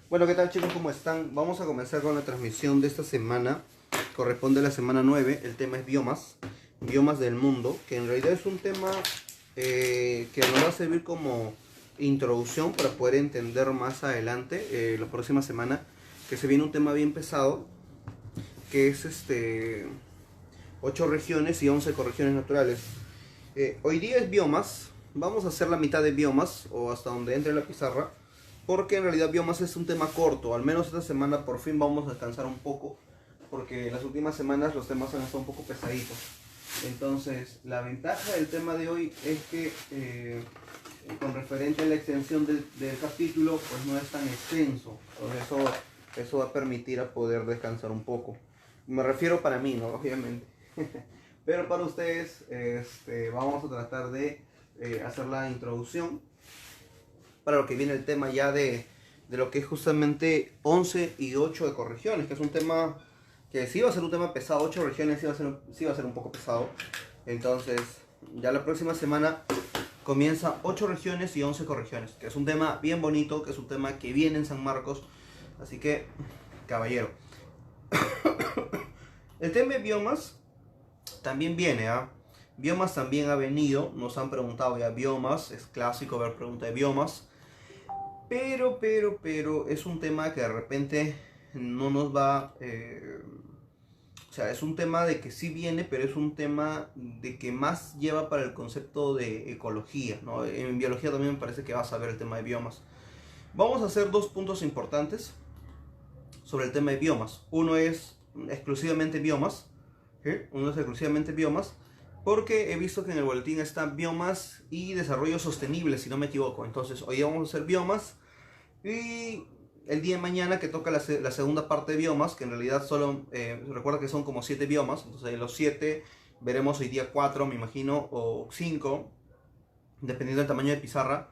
Bueno, ¿qué tal chicos? ¿Cómo están? Vamos a comenzar con la transmisión de esta semana. Corresponde a la semana 9. El tema es biomas. Biomas del mundo. Que en realidad es un tema que nos va a servir como introducción para poder entender más adelante, la próxima semana, que se viene un tema bien pesado, que es 8 regiones y 11 ecorregiones naturales. Hoy día es biomas. Vamos a hacer la mitad de biomas, o hasta donde entre la pizarra, porque en realidad biomas es un tema corto. Al menos esta semana por fin vamos a descansar un poco, porque en las últimas semanas los temas han estado un poco pesaditos. Entonces, la ventaja del tema de hoy es que con referente a la extensión del capítulo, pues no es tan extenso. Entonces eso va a permitir a poder descansar un poco. Me refiero para mí, ¿no? Obviamente. Pero para ustedes vamos a tratar de hacer la introducción para lo que viene el tema ya de lo que es justamente 11 y 8 ecorregiones, que es un tema que sí va a ser un tema pesado. 8 regiones sí va a ser un poco pesado. Entonces, ya la próxima semana comienza 8 regiones y 11 ecorregiones, que es un tema bien bonito, que es un tema que viene en San Marcos. Así que, caballero. El tema de biomas también viene, ¿ah? Biomas también ha venido, nos han preguntado ya biomas, es clásico ver preguntas de biomas. Pero es un tema que de repente no nos va... o sea, es un tema de que sí viene, pero es un tema de que más lleva para el concepto de ecología, ¿no? En biología también me parece que vas a ver el tema de biomas. Vamos a hacer dos puntos importantes sobre el tema de biomas. Uno es exclusivamente biomas, ¿sí? Uno es exclusivamente biomas, porque he visto que en el boletín están biomas y desarrollo sostenible, si no me equivoco. Entonces, hoy vamos a hacer biomas y el día de mañana que toca la segunda parte de biomas, que en realidad solo, recuerda que son como 7 biomas. Entonces, de los 7 veremos hoy día 4, me imagino, o 5, dependiendo del tamaño de pizarra.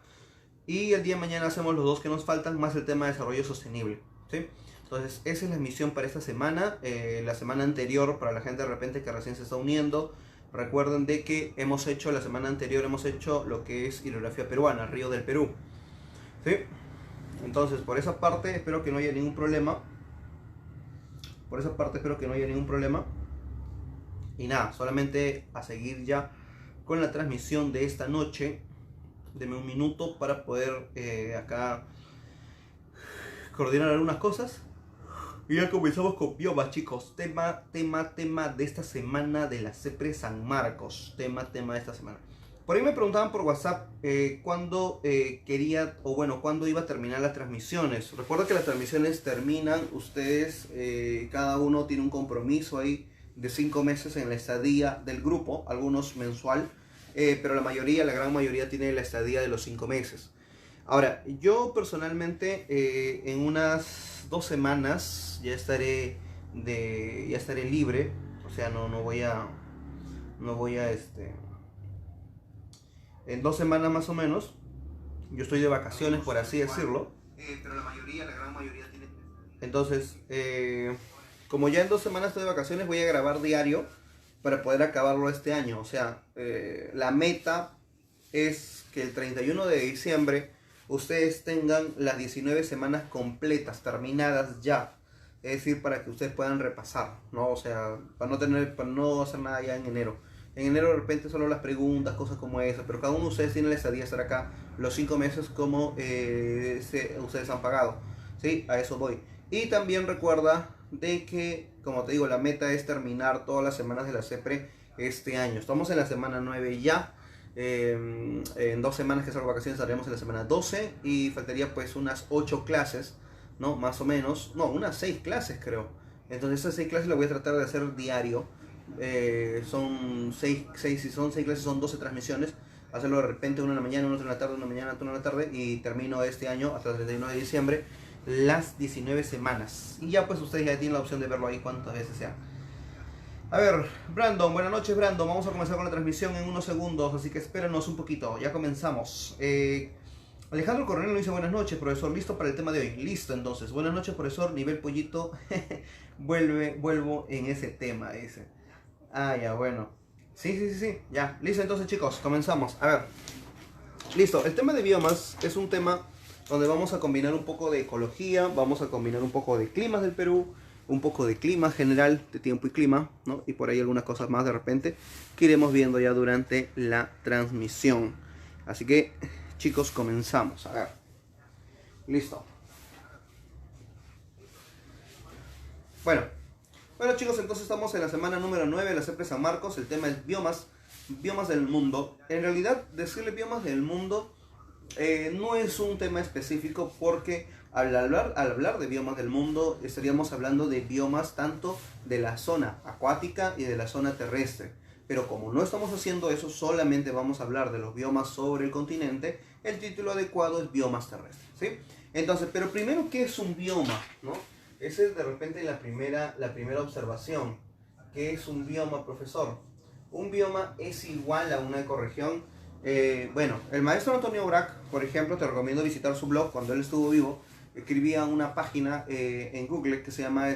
Y el día de mañana hacemos los dos que nos faltan, más el tema de desarrollo sostenible, ¿sí? Entonces, esa es la misión para esta semana. La semana anterior, para la gente de repente que recién se está uniendo, recuerden de que la semana anterior hemos hecho lo que es hidrografía peruana, Río del Perú, ¿sí? Entonces, por esa parte espero que no haya ningún problema. Y nada, solamente a seguir ya con la transmisión de esta noche. Deme un minuto para poder acá coordinar algunas cosas. Y ya comenzamos con biomas, chicos. Tema de esta semana de la CEPRE San Marcos. Tema de esta semana. Por ahí me preguntaban por WhatsApp cuándo cuándo iba a terminar las transmisiones. Recuerda que las transmisiones terminan, ustedes, cada uno tiene un compromiso ahí de 5 meses en la estadía del grupo, algunos mensual, pero la gran mayoría tiene la estadía de los 5 meses. Ahora, yo personalmente en unas 2 semanas ya estaré libre, o sea, no voy a en 2 semanas más o menos, yo estoy de vacaciones, por así decirlo. Pero la gran mayoría tiene... Entonces, como ya en 2 semanas estoy de vacaciones, voy a grabar diario para poder acabarlo este año. O sea, la meta es que el 31 de diciembre ustedes tengan las 19 semanas completas, terminadas ya. Es decir, para que ustedes puedan repasar, ¿no? O sea, para no hacer nada ya en enero. En enero de repente solo las preguntas, cosas como esas, pero cada uno de ustedes tiene la estadía de estar acá los 5 meses como ustedes han pagado, ¿sí? A eso voy. Y también recuerda de que, como te digo, la meta es terminar todas las semanas de la CEPRE este año. Estamos en la semana 9 ya. En 2 semanas que salgo de vacaciones estaremos en la semana 12 y faltaría pues unas 8 clases, ¿no? Más o menos, no, unas 6 clases creo. Entonces esas 6 clases las voy a tratar de hacer diario. Son 6 si son 6 clases son 12 transmisiones. Hacerlo de repente una en la mañana, una en la tarde, una mañana, otra en la tarde, y termino este año hasta el 31 de diciembre las 19 semanas. Y ya pues ustedes ya tienen la opción de verlo ahí cuantas veces sea. A ver, Brandon, buenas noches Brandon, vamos a comenzar con la transmisión en unos segundos, así que espérenos un poquito, ya comenzamos. Alejandro Coronel nos dice buenas noches, profesor, listo para el tema de hoy. Listo, entonces, buenas noches profesor, nivel pollito. Vuelvo en ese tema ese. Ah, ya, bueno. Sí, ya, listo entonces chicos, comenzamos. A ver, listo, el tema de biomas es un tema donde vamos a combinar un poco de ecología, vamos a combinar un poco de climas del Perú, un poco de clima general, de tiempo y clima, ¿no? Y por ahí algunas cosas más de repente que iremos viendo ya durante la transmisión. Así que, chicos, comenzamos. A ver. Listo. Bueno chicos, entonces estamos en la semana número 9 de la CEPRE San Marcos. El tema es biomas del mundo. En realidad, decirle biomas del mundo no es un tema específico, porque al hablar de biomas del mundo estaríamos hablando de biomas tanto de la zona acuática y de la zona terrestre. Pero como no estamos haciendo eso, solamente vamos a hablar de los biomas sobre el continente, el título adecuado es biomas terrestres, ¿sí? Entonces, pero primero, ¿qué es un bioma, no? Esa es de repente la primera observación. ¿Qué es un bioma, profesor? Un bioma es igual a una ecorregión. Bueno, el maestro Antonio Brac, por ejemplo, te recomiendo visitar su blog. Cuando él estuvo vivo, escribía una página en Google que se llama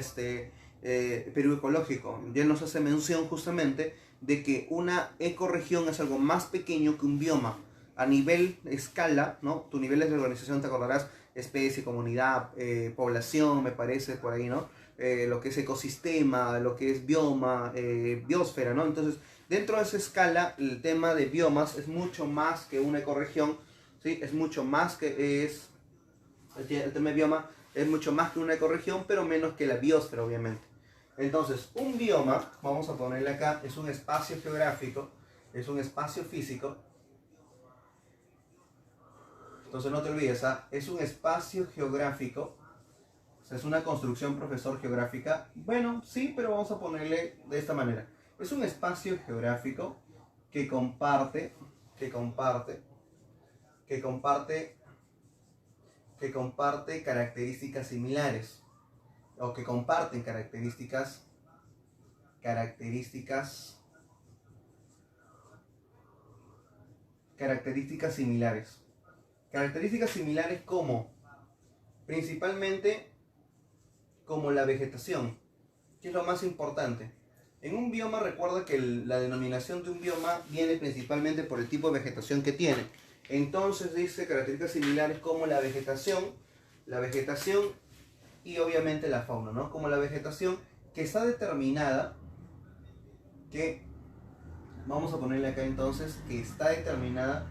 Perú Ecológico. Y él nos hace mención justamente de que una ecorregión es algo más pequeño que un bioma. A nivel escala, ¿no? Tu nivel de organización, te acordarás, especie, comunidad, población, me parece, por ahí, ¿no? Lo que es ecosistema, lo que es bioma, biosfera, ¿no? Entonces, dentro de esa escala, el tema de biomas es mucho más que una ecorregión, ¿sí? Es mucho más que el tema de bioma es mucho más que una ecorregión, pero menos que la biosfera, obviamente. Entonces, un bioma, vamos a ponerle acá, es un espacio geográfico, es un espacio físico. Entonces no te olvides, es un espacio geográfico, o sea, es una construcción, profesor, geográfica. Bueno, sí, pero vamos a ponerle de esta manera. Es un espacio geográfico que comparte características similares, o que comparten características similares. Características similares como, principalmente, como la vegetación, que es lo más importante. En un bioma, recuerda que la denominación de un bioma viene principalmente por el tipo de vegetación que tiene. Entonces dice características similares como la vegetación y obviamente la fauna, ¿no? Como la vegetación que está determinada, vamos a ponerle acá entonces, que está determinada,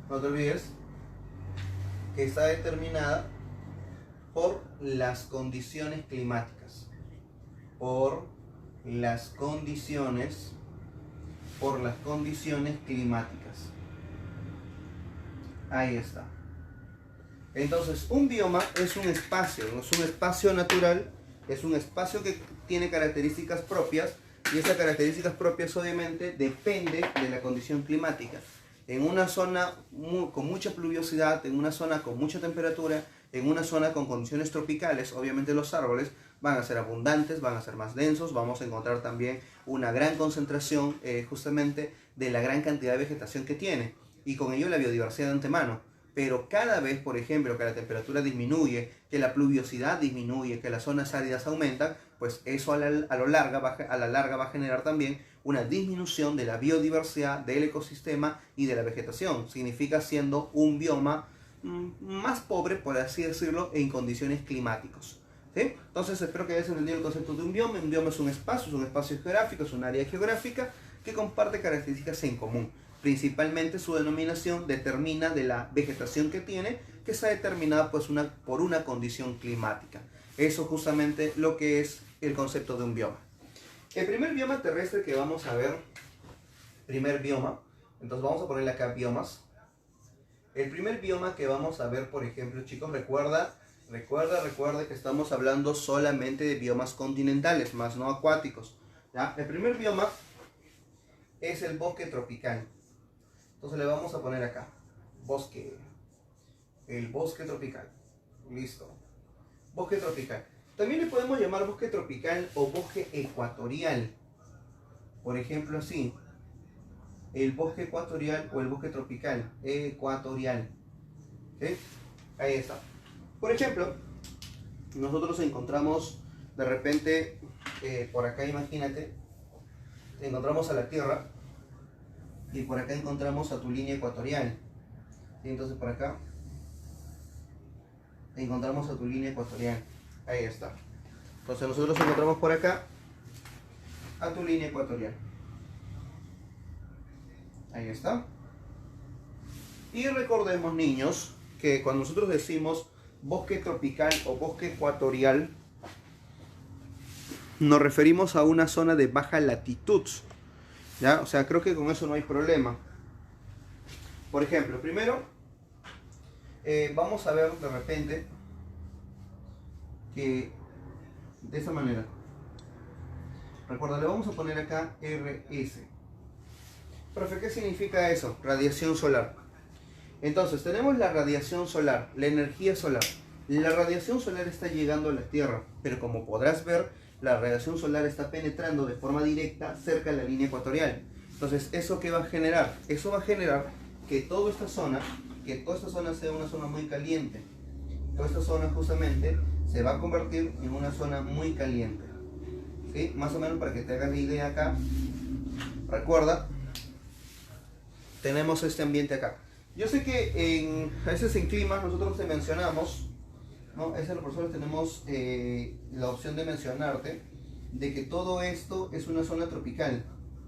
no te olvides, que está determinada por las condiciones climáticas, Ahí está. Entonces, un bioma es un espacio natural, es un espacio que tiene características propias, y esas características propias obviamente depende de la condición climática. En una zona con mucha pluviosidad, en una zona con mucha temperatura, en una zona con condiciones tropicales, obviamente los árboles van a ser abundantes, van a ser más densos, vamos a encontrar también una gran concentración justamente de la gran cantidad de vegetación que tiene, y con ello la biodiversidad de antemano. Pero cada vez, por ejemplo, que la temperatura disminuye, que la pluviosidad disminuye, que las zonas áridas aumentan, pues eso a la larga va a generar también una disminución de la biodiversidad, del ecosistema y de la vegetación. Significa siendo un bioma más pobre, por así decirlo, en condiciones climáticas. ¿Sí? Entonces espero que hayas entendido el concepto de un bioma. Un bioma es un espacio geográfico, es un área geográfica que comparte características en común. Principalmente su denominación determina de la vegetación que tiene, que está determinada pues por una condición climática. Eso justamente lo que es el concepto de un bioma. El primer bioma terrestre que vamos a ver, entonces vamos a ponerle acá biomas. El primer bioma que vamos a ver, por ejemplo, chicos, recuerda que estamos hablando solamente de biomas continentales, más no acuáticos, ¿ya? El primer bioma es el bosque tropical. Entonces le vamos a poner acá, el bosque tropical. Listo. Bosque tropical. También le podemos llamar bosque tropical o bosque ecuatorial. Por ejemplo, así. El bosque ecuatorial o el bosque tropical ecuatorial. ¿Sí? Ahí está. Por ejemplo, nosotros encontramos de repente, por acá imagínate, encontramos a la Tierra y por acá encontramos a tu línea ecuatorial. ¿Sí? Entonces por acá encontramos a tu línea ecuatorial. Ahí está. Entonces nosotros encontramos por acá a tu línea ecuatorial. Ahí está. Y recordemos, niños, que cuando nosotros decimos bosque tropical o bosque ecuatorial, nos referimos a una zona de baja latitud. ¿Ya? O sea, creo que con eso no hay problema. Por ejemplo, primero, vamos a ver de repente que de esa manera. Recuerda, le vamos a poner acá RS. Profe, ¿qué significa eso? Radiación solar. Entonces, tenemos la radiación solar, la energía solar. La radiación solar está llegando a la Tierra, pero como podrás ver, la radiación solar está penetrando de forma directa cerca de la línea ecuatorial. Entonces, ¿eso qué va a generar? Eso va a generar que toda esta zona sea una zona muy caliente. Toda esta zona justamente se va a convertir en una zona muy caliente. ¿Sí? Más o menos para que te hagas la idea acá. Recuerda, tenemos este ambiente acá. Yo sé que a veces en clima nosotros te mencionamos, ¿no? A veces los profesores tenemos la opción de mencionarte de que todo esto es una zona tropical,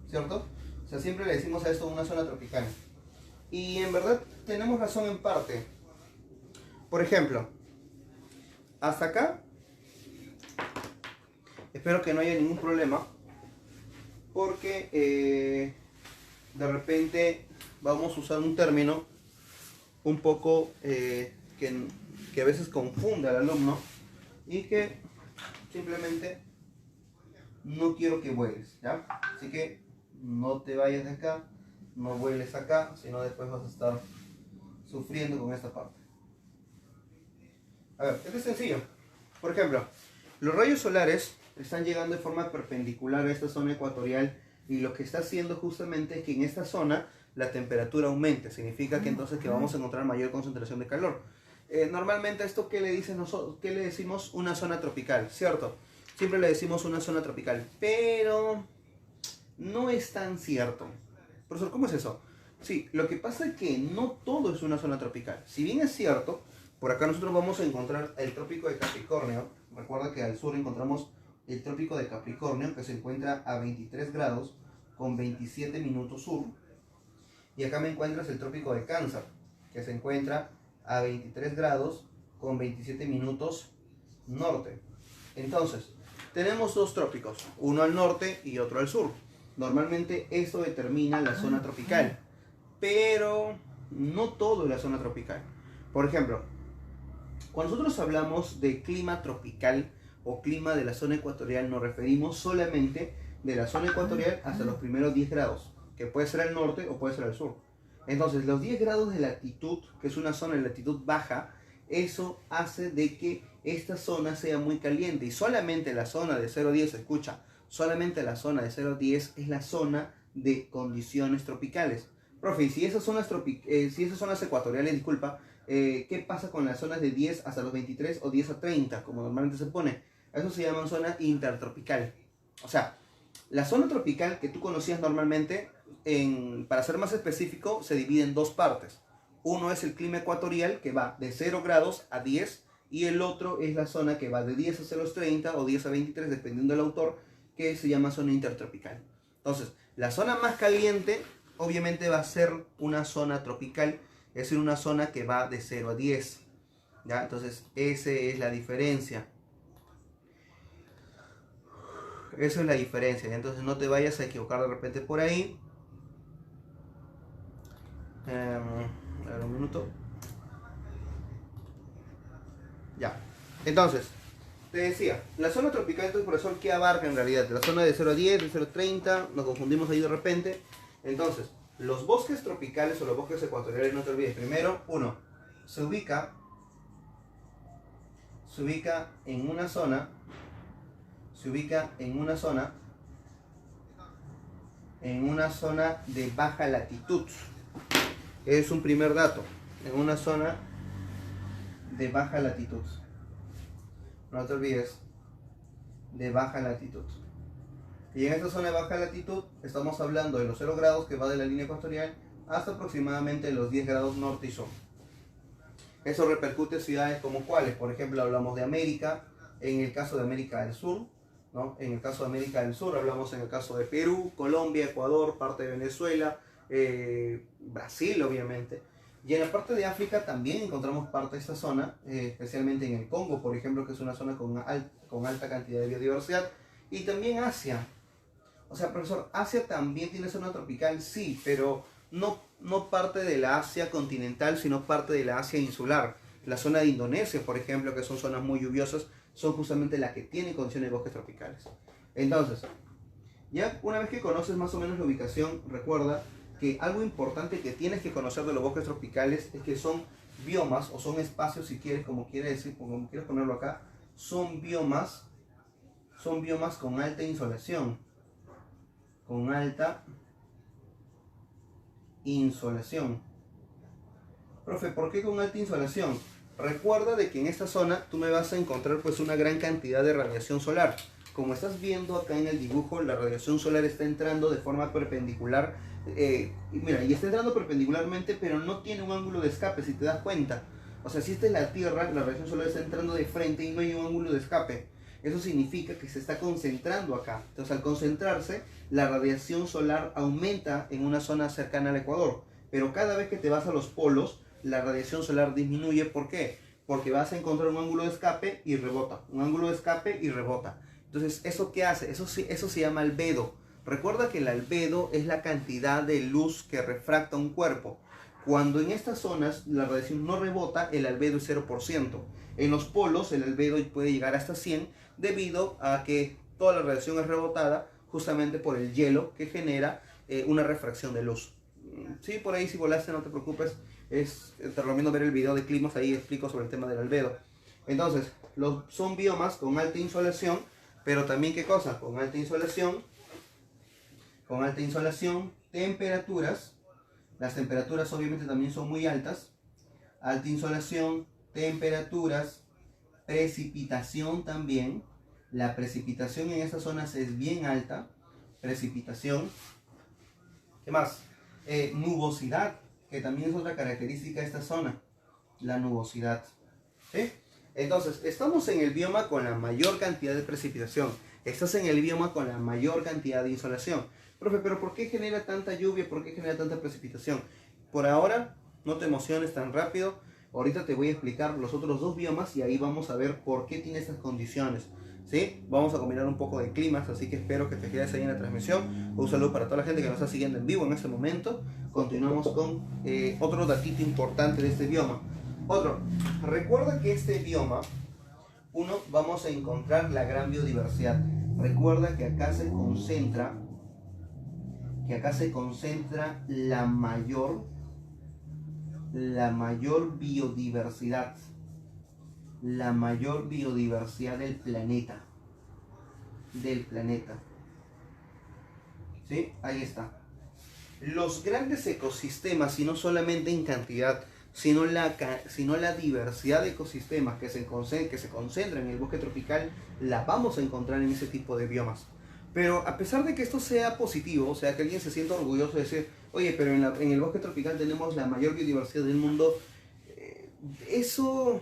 ¿cierto? O sea, siempre le decimos a esto una zona tropical. Y en verdad tenemos razón en parte. Por ejemplo, hasta acá, espero que no haya ningún problema, porque de repente vamos a usar un término un poco que a veces confunde al alumno y que simplemente no quiero que vueles, ¿ya? Así que no te vayas de acá, no vueles acá, sino después vas a estar sufriendo con esta parte. A ver, esto es sencillo. Por ejemplo, los rayos solares están llegando de forma perpendicular a esta zona ecuatorial y lo que está haciendo justamente es que en esta zona la temperatura aumente. Significa que entonces que vamos a encontrar mayor concentración de calor. Normalmente esto ¿qué le decimos? Una zona tropical, ¿cierto? Siempre le decimos una zona tropical, pero no es tan cierto. Profesor, ¿cómo es eso? Sí, lo que pasa es que no todo es una zona tropical. Si bien es cierto, por acá nosotros vamos a encontrar el trópico de Capricornio. Recuerda que al sur encontramos el trópico de Capricornio, que se encuentra a 23 grados con 27 minutos sur. Y acá me encuentras el trópico de Cáncer, que se encuentra a 23 grados con 27 minutos norte. Entonces, tenemos dos trópicos, uno al norte y otro al sur. Normalmente esto determina la zona tropical, pero no todo es la zona tropical. Por ejemplo, cuando nosotros hablamos de clima tropical o clima de la zona ecuatorial, nos referimos solamente de la zona ecuatorial hasta los primeros 10 grados, que puede ser al norte o puede ser al sur. Entonces, los 10 grados de latitud, que es una zona de latitud baja, eso hace de que esta zona sea muy caliente. Y solamente la zona de 0 a 10, escucha, solamente la zona de 0 a 10 es la zona de condiciones tropicales. Profe, si esas zonas, si esas zonas ecuatoriales, disculpa, ¿qué pasa con las zonas de 10 hasta los 23 o 10 a 30, como normalmente se pone? Eso se llama zona intertropical. O sea, la zona tropical que tú conocías normalmente, para ser más específico, se divide en dos partes. Uno es el clima ecuatorial, que va de 0 grados a 10, y el otro es la zona que va de 10 a 0 a 30 o 10 a 23, dependiendo del autor, que se llama zona intertropical. Entonces, la zona más caliente, obviamente, va a ser una zona tropical, es decir, una zona que va de 0 a 10. ¿Ya? Entonces, esa es la diferencia. Esa es la diferencia. Entonces, no te vayas a equivocar de repente por ahí. A ver, un minuto. Ya. Entonces, te decía, la zona tropical, entonces, profesor, ¿qué abarca en realidad? La zona de 0 a 10, de 0 a 30, nos confundimos ahí de repente. Entonces, los bosques tropicales o los bosques ecuatoriales, no te olvides. Primero, uno, se ubica en una zona, de baja latitud. Es un primer dato, en una zona de baja latitud. No te olvides, de baja latitud. Y en esta zona de baja latitud estamos hablando de los 0 grados que va de la línea ecuatorial hasta aproximadamente los 10 grados norte y sur. Eso repercute en ciudades como cuáles, por ejemplo hablamos de América, en el caso de América del Sur, ¿no? En el caso de América del Sur hablamos en el caso de Perú, Colombia, Ecuador, parte de Venezuela, Brasil obviamente. Y en la parte de África también encontramos parte de esta zona, especialmente en el Congo, por ejemplo, que es una zona con alta cantidad de biodiversidad. Y también Asia. O sea, profesor, Asia también tiene zona tropical, sí, pero no parte de la Asia continental, sino parte de la Asia insular. La zona de Indonesia, por ejemplo, que son zonas muy lluviosas, son justamente las que tienen condiciones de bosques tropicales. Entonces, ya una vez que conoces más o menos la ubicación, recuerda que algo importante que tienes que conocer de los bosques tropicales es que son biomas, o son espacios, si quieres, como quieres ponerlo acá, son biomas con alta insolación. Con alta insolación. Profe, ¿por qué con alta insolación? Recuerda de que en esta zona tú me vas a encontrar pues una gran cantidad de radiación solar. Como estás viendo acá en el dibujo, la radiación solar está entrando de forma perpendicular. Mira, y está entrando perpendicularmente, pero no tiene un ángulo de escape, si te das cuenta. O sea, si esta es la Tierra, la radiación solar está entrando de frente y no hay un ángulo de escape. Eso significa que se está concentrando acá. Entonces, al concentrarse, la radiación solar aumenta en una zona cercana al Ecuador. Pero cada vez que te vas a los polos, la radiación solar disminuye. ¿Por qué? Porque vas a encontrar un ángulo de escape y rebota. Un ángulo de escape y rebota. Entonces, ¿eso qué hace? Eso se llama albedo. Recuerda que el albedo es la cantidad de luz que refracta un cuerpo. Cuando en estas zonas la radiación no rebota, el albedo es 0%. En los polos el albedo puede llegar hasta 100 debido a que toda la radiación es rebotada justamente por el hielo que genera una refracción de luz. Sí, por ahí si volaste no te preocupes, te recomiendo ver el video de climas, ahí explico sobre el tema del albedo. Entonces, son biomas con alta insolación, pero también ¿qué cosa? Con alta insolación, temperaturas. Las temperaturas obviamente también son muy altas. Alta insolación, temperaturas, precipitación también. La precipitación en estas zonas es bien alta. Precipitación. ¿Qué más? Nubosidad, que también es otra característica de esta zona. La nubosidad. ¿Sí? Entonces, estamos en el bioma con la mayor cantidad de precipitación. Estás en el bioma con la mayor cantidad de insolación. Profe, pero ¿por qué genera tanta lluvia? ¿Por qué genera tanta precipitación? Por ahora, no te emociones tan rápido. Ahorita te voy a explicar los otros dos biomas y ahí vamos a ver por qué tiene estas condiciones. ¿Sí? Vamos a combinar un poco de climas, así que espero que te quedes ahí en la transmisión. Un saludo para toda la gente que nos está siguiendo en vivo en este momento. Continuamos con otro datito importante de este bioma. Recuerda que este bioma, vamos a encontrar la gran biodiversidad. Recuerda que acá se concentra la mayor biodiversidad. La mayor biodiversidad del planeta. ¿Sí? Ahí está. Los grandes ecosistemas, y no solamente en cantidad, sino la diversidad de ecosistemas que se concentra en el bosque tropical, la vamos a encontrar en ese tipo de biomas. Pero a pesar de que esto sea positivo, o sea, que alguien se sienta orgulloso de decir, oye, pero en el bosque tropical tenemos la mayor biodiversidad del mundo, eso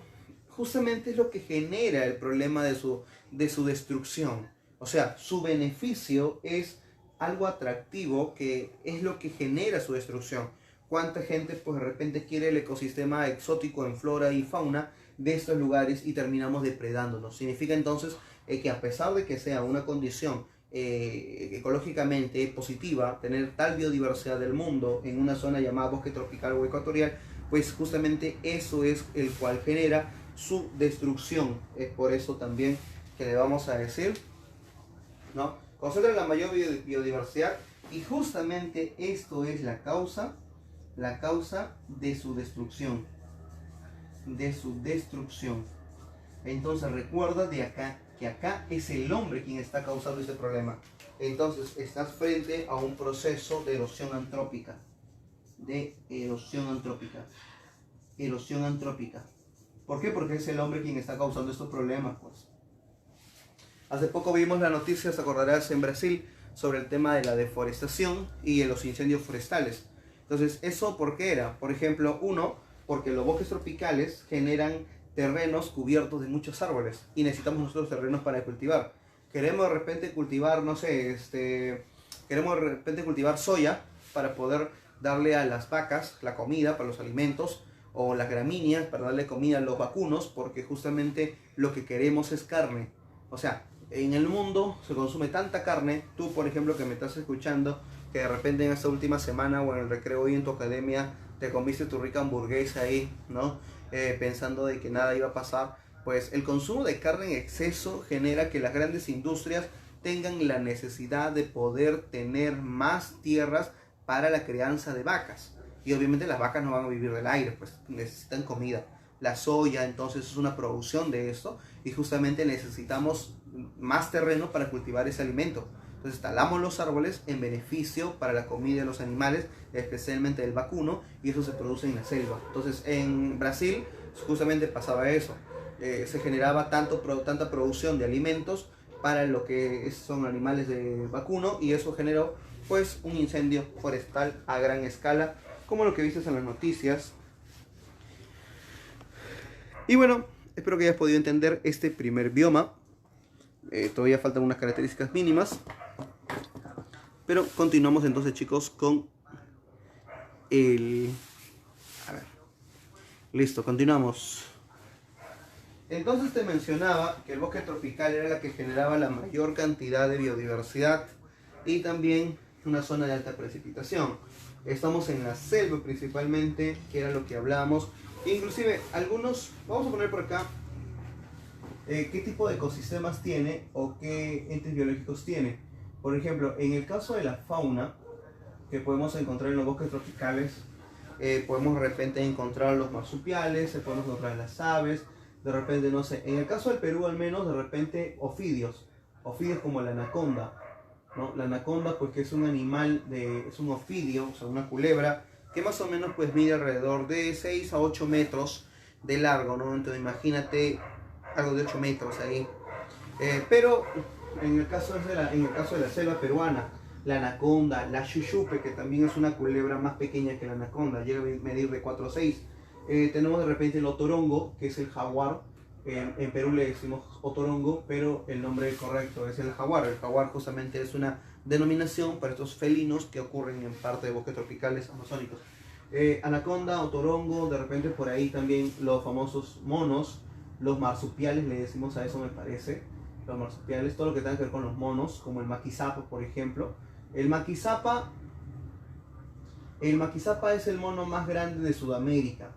justamente es lo que genera el problema de su destrucción. O sea, su beneficio es algo atractivo que es lo que genera su destrucción. ¿Cuánta gente pues de repente quiere el ecosistema exótico en flora y fauna de estos lugares y terminamos depredándolos? Significa entonces que a pesar de que sea una condición ecológicamente positiva, tener tal biodiversidad del mundo en una zona llamada bosque tropical o ecuatorial, pues justamente eso es el cual genera su destrucción. Es por eso también que le vamos a decir, ¿no? Concentra la mayor biodiversidad y justamente esto es la causa de su destrucción. Entonces recuerda que acá es el hombre quien está causando este problema. Entonces estás frente a un proceso de erosión antrópica. ¿Por qué? Porque es el hombre quien está causando estos problemas, pues. Hace poco vimos la noticia, se acordarás, en Brasil, sobre el tema de la deforestación y de los incendios forestales. Entonces, ¿eso por qué era? Por ejemplo, uno, porque los bosques tropicales generan terrenos cubiertos de muchos árboles y necesitamos nosotros terrenos para cultivar. Queremos de repente cultivar, no sé, queremos de repente cultivar soya para poder darle a las vacas la comida para los alimentos, o las gramíneas para darle comida a los vacunos, porque justamente lo que queremos es carne. O sea, en el mundo se consume tanta carne. Tú, por ejemplo, que me estás escuchando, que de repente en esta última semana o en el recreo hoy en tu academia te comiste tu rica hamburguesa ahí, ¿no? Pensando de que nada iba a pasar. Pues el consumo de carne en exceso genera que las grandes industrias tengan la necesidad de poder tener más tierras para la crianza de vacas. Y obviamente las vacas no van a vivir del aire, pues necesitan comida. La soya entonces es una producción de esto, y justamente necesitamos más terreno para cultivar ese alimento. Entonces talamos los árboles en beneficio para la comida de los animales, especialmente del vacuno, y eso se produce en la selva. Entonces en Brasil justamente pasaba eso. Se generaba tanta producción de alimentos para lo que son animales de vacuno, y eso generó pues un incendio forestal a gran escala, como lo que viste en las noticias. Y bueno, espero que hayas podido entender este primer bioma. Todavía faltan unas características mínimas, pero continuamos entonces, chicos, con el... A ver, listo, continuamos. Entonces te mencionaba que el bosque tropical era la que generaba la mayor cantidad de biodiversidad y también una zona de alta precipitación. Estamos en la selva principalmente, que era lo que hablábamos. Inclusive algunos, vamos a poner por acá, qué tipo de ecosistemas tiene o qué entes biológicos tiene. Por ejemplo, en el caso de la fauna que podemos encontrar en los bosques tropicales, podemos de repente encontrar los marsupiales, podemos encontrar las aves, de repente, no sé, en el caso del Perú al menos, de repente ofidios como la anaconda, ¿no? La anaconda, pues, que es un animal, es un ofidio, o sea, una culebra, que más o menos pues mide alrededor de 6 a 8 metros de largo, ¿no? Entonces imagínate algo de 8 metros ahí. Pero en el caso de la selva peruana, la anaconda, la chuchupe, que también es una culebra más pequeña que la anaconda, llega a medir de 4 a 6. Tenemos de repente el otorongo, que es el jaguar. En Perú le decimos otorongo, pero el nombre correcto es el jaguar. El jaguar justamente es una denominación para estos felinos que ocurren en parte de bosques tropicales amazónicos. Anaconda, otorongo, de repente por ahí también los famosos monos, los marsupiales le decimos a eso, me parece. Los marsupiales, todo lo que tenga que ver con los monos, como el maquizapa, por ejemplo. El maquizapa es el mono más grande de Sudamérica,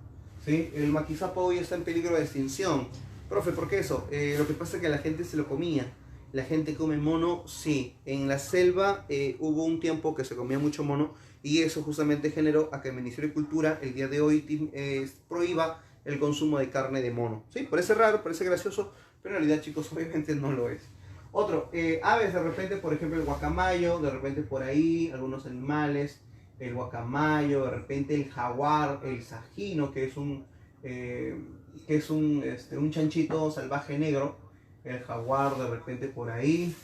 ¿sí? El maquizapa hoy está en peligro de extinción. Profe, ¿por qué eso? Lo que pasa es que la gente se lo comía. La gente come mono, sí. En la selva hubo un tiempo que se comía mucho mono, y eso justamente generó a que el Ministerio de Cultura el día de hoy prohíba el consumo de carne de mono. Sí, parece raro, parece gracioso, pero en realidad, chicos, obviamente no lo es. Otro, aves, de repente, por ejemplo, el guacamayo, de repente por ahí, algunos animales, el guacamayo, de repente el jaguar, el sajino, que es un chanchito salvaje negro, el jaguar, de repente por ahí,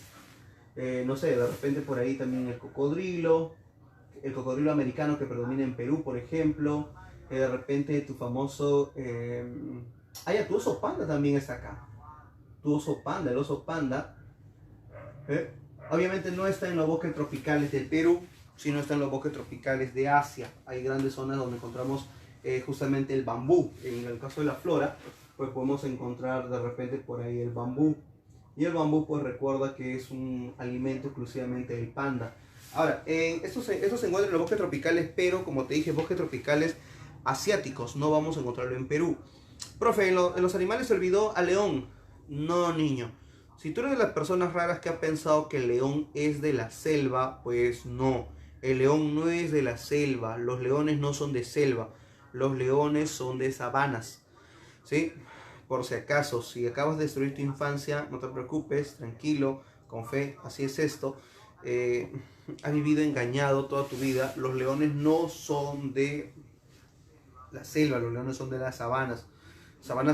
no sé, de repente por ahí también el cocodrilo americano que predomina en Perú, por ejemplo, de repente tu famoso, tu oso panda también está acá, tu oso panda, el oso panda, obviamente no está en los bosques tropicales del Perú, sino está en los bosques tropicales de Asia. Hay grandes zonas donde encontramos justamente el bambú. En el caso de la flora, pues podemos encontrar de repente por ahí el bambú. Y el bambú, pues recuerda que es un alimento exclusivamente del panda. Ahora, esto se encuentra en los bosques tropicales, pero como te dije, bosques tropicales asiáticos. No vamos a encontrarlo en Perú. Profe, en los animales se olvidó al león. No, niño. Si tú eres de las personas raras que ha pensado que el león es de la selva, pues no. El león no es de la selva. Los leones no son de selva. Los leones son de sabanas, ¿sí? Por si acaso, si acabas de destruir tu infancia, no te preocupes, tranquilo, con fe, así es esto. Has vivido engañado toda tu vida. Los leones no son de la selva, los leones son de las sabanas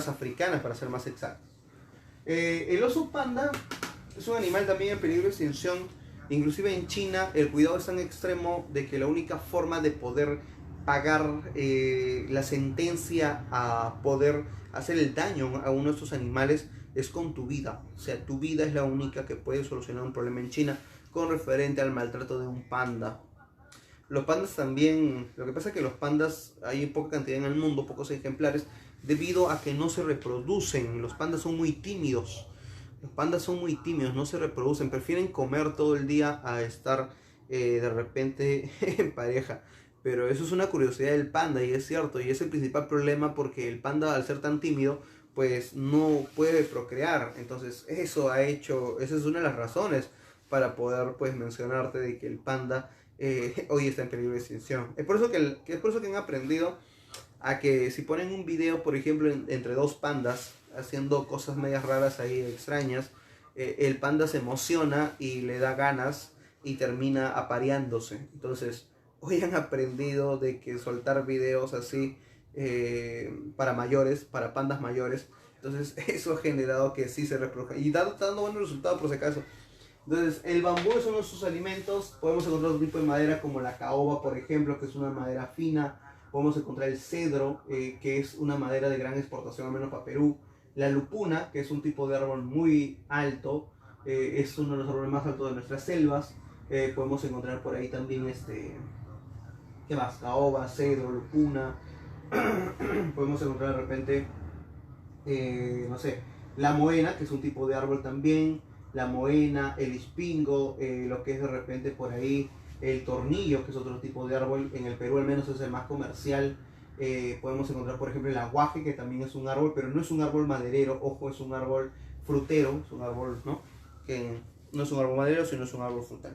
africanas, para ser más exactos. El oso panda Es un animal también en peligro de extinción. Inclusive en China el cuidado es tan extremo de que la única forma de poder pagar la sentencia a poder hacer el daño a uno de estos animales es con tu vida. O sea, tu vida es la única que puede solucionar un problema en China con referente al maltrato de un panda. Los pandas también, lo que pasa es que los pandas hay poca cantidad en el mundo, pocos ejemplares, debido a que no se reproducen. Los pandas son muy tímidos. Los pandas son muy tímidos, no se reproducen, prefieren comer todo el día a estar de repente en pareja. Pero eso es una curiosidad del panda y es cierto, y es el principal problema porque el panda al ser tan tímido pues no puede procrear. Entonces eso ha hecho, esa es una de las razones para poder pues mencionarte de que el panda hoy está en peligro de extinción. Es por eso es por eso que han aprendido a que si ponen un video, por ejemplo, entre dos pandas haciendo cosas medias raras ahí, extrañas, el panda se emociona y le da ganas y termina apareándose. Entonces, hoy han aprendido de que soltar videos así para mayores, para pandas mayores, entonces eso ha generado que sí se reproduzca y está dando buenos resultados por si acaso. Entonces, el bambú es uno de sus alimentos. Podemos encontrar otro tipo de madera como la caoba, por ejemplo, que es una madera fina. Podemos encontrar el cedro, que es una madera de gran exportación, al menos para Perú. La lupuna, que es un tipo de árbol muy alto, es uno de los árboles más altos de nuestras selvas. Podemos encontrar por ahí también, ¿qué más? Caoba, cedro, lupuna. Podemos encontrar de repente, no sé, la moena, que es un tipo de árbol también. La moena, el ispingo, lo que es de repente por ahí el tornillo, que es otro tipo de árbol, en el Perú al menos es el más comercial. Podemos encontrar por ejemplo el aguaje, que también es un árbol, pero no es un árbol maderero, ojo, es un árbol frutero, es un árbol, ¿no? Que no es un árbol maderero, sino es un árbol frutal.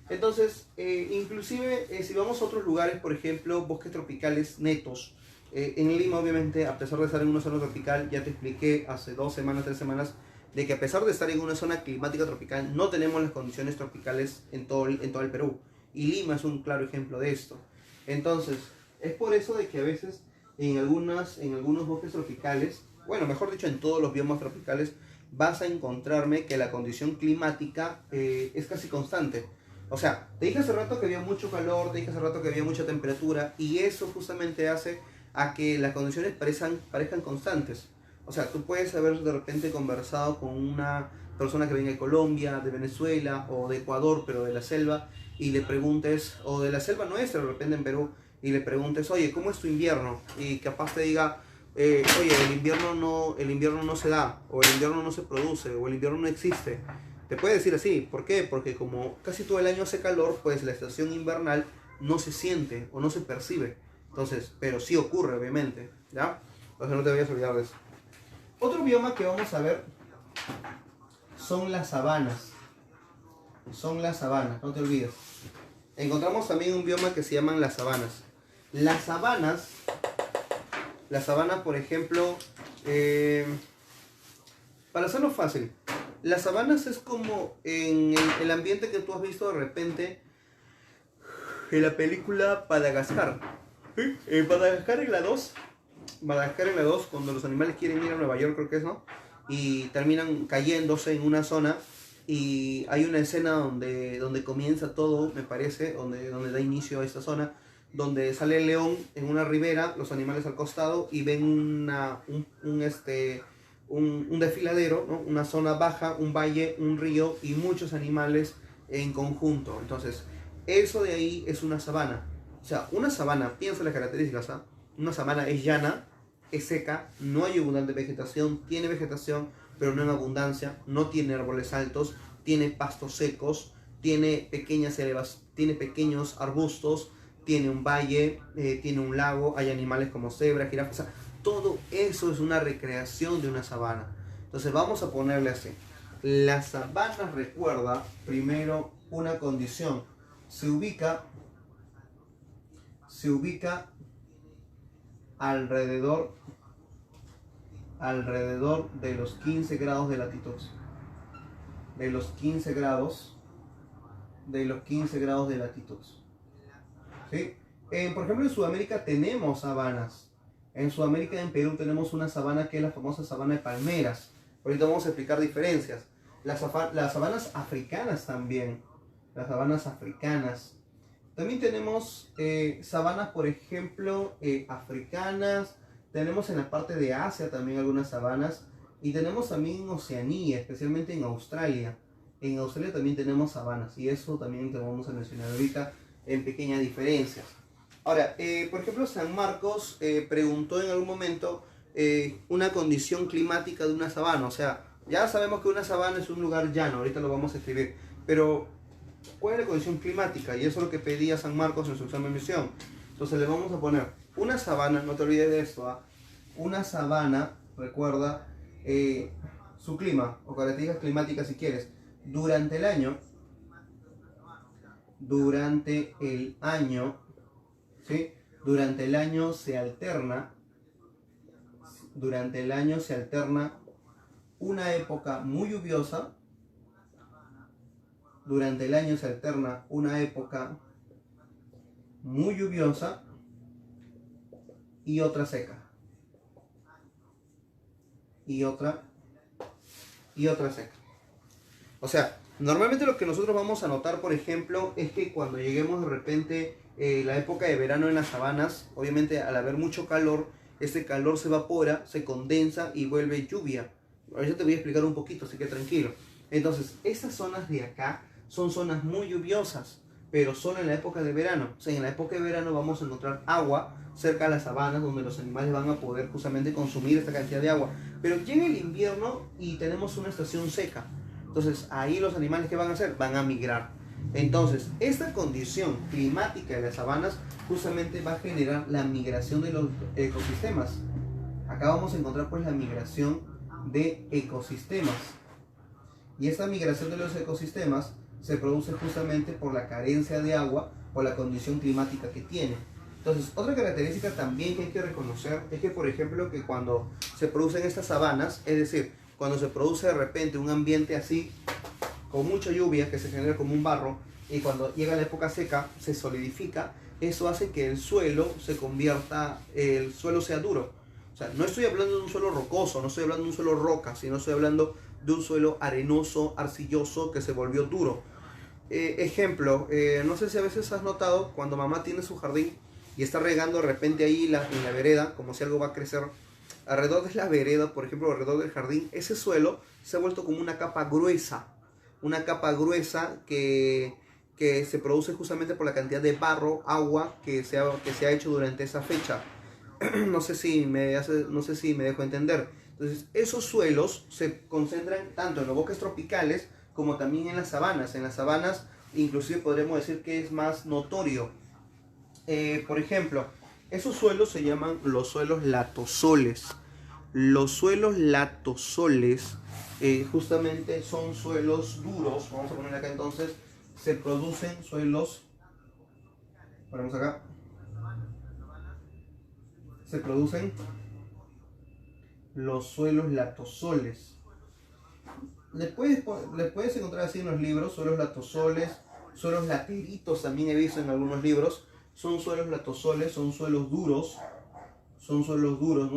Entonces, inclusive si vamos a otros lugares, por ejemplo, bosques tropicales netos, en Lima obviamente, a pesar de estar en una zona tropical, ya te expliqué hace 2 semanas, 3 semanas, de que a pesar de estar en una zona climática tropical, no tenemos las condiciones tropicales en todo el Perú. Y Lima es un claro ejemplo de esto. Entonces, es por eso de que a veces en algunos bosques tropicales, bueno, mejor dicho, en todos los biomas tropicales, vas a encontrarme que la condición climática es casi constante. O sea, te dije hace rato que había mucho calor, te dije hace rato que había mucha temperatura, y eso justamente hace a que las condiciones parezcan constantes. O sea, tú puedes haber de repente conversado con una persona que venga de Colombia, de Venezuela o de Ecuador, pero de la selva, y le preguntes, o de la selva nuestra, de repente en Perú, y le preguntes, oye, ¿cómo es tu invierno? Y capaz te diga, oye, el invierno no se da, o el invierno no se produce, o el invierno no existe. Te puede decir así, ¿por qué? Porque como casi todo el año hace calor, pues la estación invernal no se siente o no se percibe. Entonces, pero sí ocurre, obviamente, ¿ya? O sea, no te vayas a olvidar de eso. Otro bioma que vamos a ver son las sabanas. Son las sabanas, no te olvides. Encontramos también un bioma que se llaman las sabanas. Las sabanas, por ejemplo, para hacerlo fácil, las sabanas es como en el ambiente que tú has visto de repente en la película Madagascar. En Madagascar en la 2, cuando los animales quieren ir a Nueva York, creo que es, ¿no? Y terminan cayéndose en una zona y hay una escena donde comienza todo, me parece, donde da inicio a esta zona, donde sale el león en una ribera, los animales al costado y ven un desfiladero, ¿no? Una zona baja, un valle, un río y muchos animales en conjunto. Entonces, eso de ahí es una sabana. O sea, una sabana, piensa las características, ¿ah? Una sabana es llana, es seca, no hay abundante vegetación, tiene vegetación, pero no en abundancia, no tiene árboles altos, tiene pastos secos, tiene pequeñas tiene pequeños arbustos, tiene un valle, tiene un lago, hay animales como cebras, jirafas, o sea, todo eso es una recreación de una sabana. Entonces vamos a ponerle así. La sabana recuerda primero una condición. Se ubica alrededor de los 15 grados de latitud. De los 15 grados de latitud. ¿Sí? Por ejemplo, en Sudamérica tenemos sabanas. En Sudamérica, en Perú, tenemos una sabana que es la famosa sabana de palmeras. Ahorita vamos a explicar diferencias. Las sabanas africanas también. Las sabanas africanas. También tenemos sabanas, por ejemplo, africanas. Tenemos en la parte de Asia también algunas sabanas. Y tenemos también en Oceanía, especialmente en Australia. En Australia también tenemos sabanas. Y eso también te vamos a mencionar ahorita en pequeñas diferencias. Ahora, por ejemplo, San Marcos preguntó en algún momento una condición climática de una sabana. O sea, ya sabemos que una sabana es un lugar llano. Ahorita lo vamos a escribir. Pero ¿cuál es la condición climática? Y eso es lo que pedía San Marcos en su examen de misión. Entonces le vamos a poner una sabana, no te olvides de esto, ¿eh? Una sabana, recuerda, su clima o características climáticas si quieres, durante el año, ¿sí? Durante el año se alterna, una época muy lluviosa. Durante el año se alterna una época muy lluviosa y otra seca. Y otra seca. O sea, normalmente lo que nosotros vamos a notar, por ejemplo, es que cuando lleguemos de repente la época de verano en las sabanas, obviamente al haber mucho calor, este calor se evapora, se condensa y vuelve lluvia. Ahorita te voy a explicar un poquito, así que tranquilo. Entonces, estas zonas de acá son zonas muy lluviosas, pero solo en la época de verano. O sea, en la época de verano vamos a encontrar agua cerca de las sabanas donde los animales van a poder justamente consumir esta cantidad de agua. Pero llega el invierno y tenemos una estación seca. Entonces, ahí los animales, ¿qué van a hacer? Van a migrar. Entonces, esta condición climática de las sabanas justamente va a generar la migración de los ecosistemas. Acá vamos a encontrar pues la migración de ecosistemas. Y esta migración de los ecosistemas se produce justamente por la carencia de agua o la condición climática que tiene. Entonces, otra característica también que hay que reconocer es que, por ejemplo, que cuando se producen estas sabanas, es decir, cuando se produce de repente un ambiente así, con mucha lluvia, que se genera como un barro, y cuando llega la época seca, se solidifica, eso hace que el suelo se convierta, el suelo sea duro. O sea, no estoy hablando de un suelo rocoso, no estoy hablando de un suelo roca, sino estoy hablando de un suelo arenoso, arcilloso, que se volvió duro. Ejemplo, no sé si a veces has notado cuando mamá tiene su jardín y está regando de repente ahí en la vereda, como si algo va a crecer. Alrededor de la vereda, por ejemplo, alrededor del jardín, ese suelo se ha vuelto como una capa gruesa. Una capa gruesa que se produce justamente por la cantidad de barro, agua que se ha hecho durante esa fecha. No sé si me dejo entender. Entonces, esos suelos se concentran tanto en los bosques tropicales como también en las sabanas. En las sabanas, inclusive podremos decir que es más notorio. Por ejemplo, esos suelos se llaman los suelos latosoles. Los suelos latosoles justamente son suelos duros. Vamos a poner acá entonces, se producen suelos, ponemos acá, se producen los suelos latosoles. Le puedes encontrar así en los libros, suelos latosoles, suelos lateritos también he visto en algunos libros. Son suelos latosoles, son suelos duros, no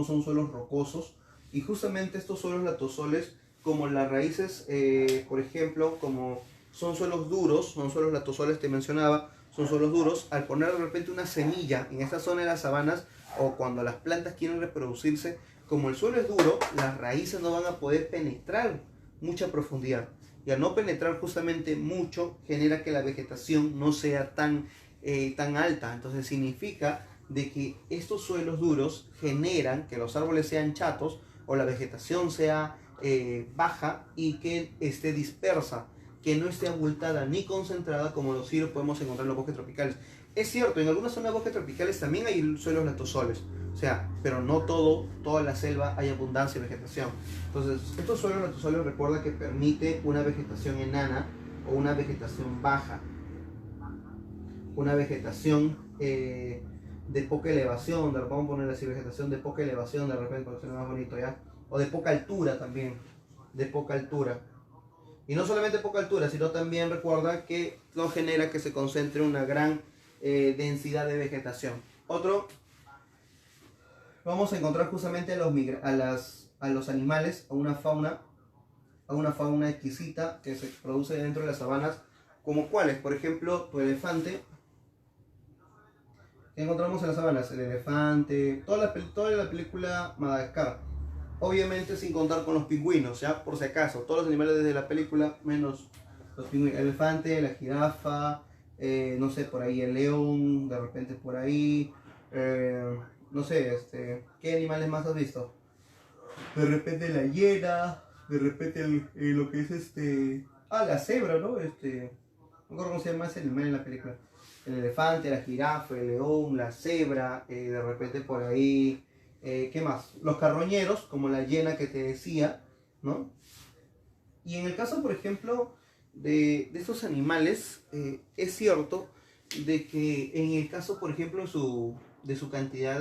son suelos rocosos. Y justamente estos suelos latosoles, como las raíces, por ejemplo, como son suelos duros, son suelos latosoles, te mencionaba, son suelos duros, al poner de repente una semilla en esta zona de las sabanas, o cuando las plantas quieren reproducirse, como el suelo es duro, las raíces no van a poder penetrar mucha profundidad. Y al no penetrar justamente mucho, genera que la vegetación no sea tan alta. Entonces significa de que estos suelos duros generan que los árboles sean chatos o la vegetación sea baja y que esté dispersa, que no esté abultada ni concentrada como los sí los podemos encontrar en los bosques tropicales. Es cierto, en algunas zonas de bosques tropicales también hay suelos latosoles, o sea, pero no toda la selva hay abundancia de vegetación. Entonces, estos suelos latosoles, recuerda que permite una vegetación enana o una vegetación baja, una vegetación de poca elevación, vamos a poner así, vegetación de poca elevación, de repente para que sea más bonito, ¿ya? O de poca altura también, de poca altura. Y no solamente poca altura, sino también recuerda que no genera que se concentre una gran densidad de vegetación. Otro, vamos a encontrar justamente a los animales, a una fauna a una fauna exquisita que se produce dentro de las sabanas, como cuáles, por ejemplo, tu elefante. ¿Qué encontramos en las sabanas? El elefante, toda la película Madagascar. Obviamente sin contar con los pingüinos, ya por si acaso, todos los animales de la película, menos los pingüinos, el elefante, la jirafa, no sé, por ahí el león, de repente por ahí, no sé, ¿qué animales más has visto? De repente la hiena, de repente lo que es la cebra, ¿no? No me acuerdo cómo se llama ese animal en la película. El elefante, la jirafa, el león, la cebra, de repente por ahí, ¿qué más? Los carroñeros, como la hiena que te decía, ¿no? Y en el caso, por ejemplo, de estos animales, es cierto de que en el caso, por ejemplo, de su cantidad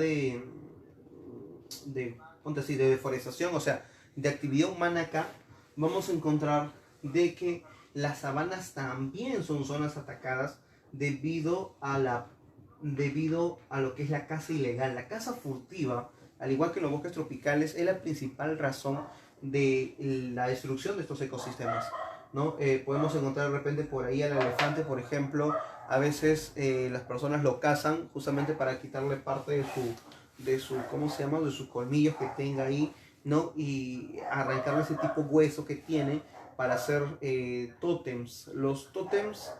ponte así, de deforestación, o sea, de actividad humana acá, vamos a encontrar de que las sabanas también son zonas atacadas debido a lo que es la caza ilegal. La caza furtiva, al igual que los bosques tropicales, es la principal razón de la destrucción de estos ecosistemas, ¿no? Podemos encontrar de repente por ahí al elefante, por ejemplo, a veces las personas lo cazan justamente para quitarle parte ¿cómo se llama? De sus colmillos que tenga ahí, ¿no? Y arrancarle ese tipo de hueso que tiene para hacer tótems. Los tótems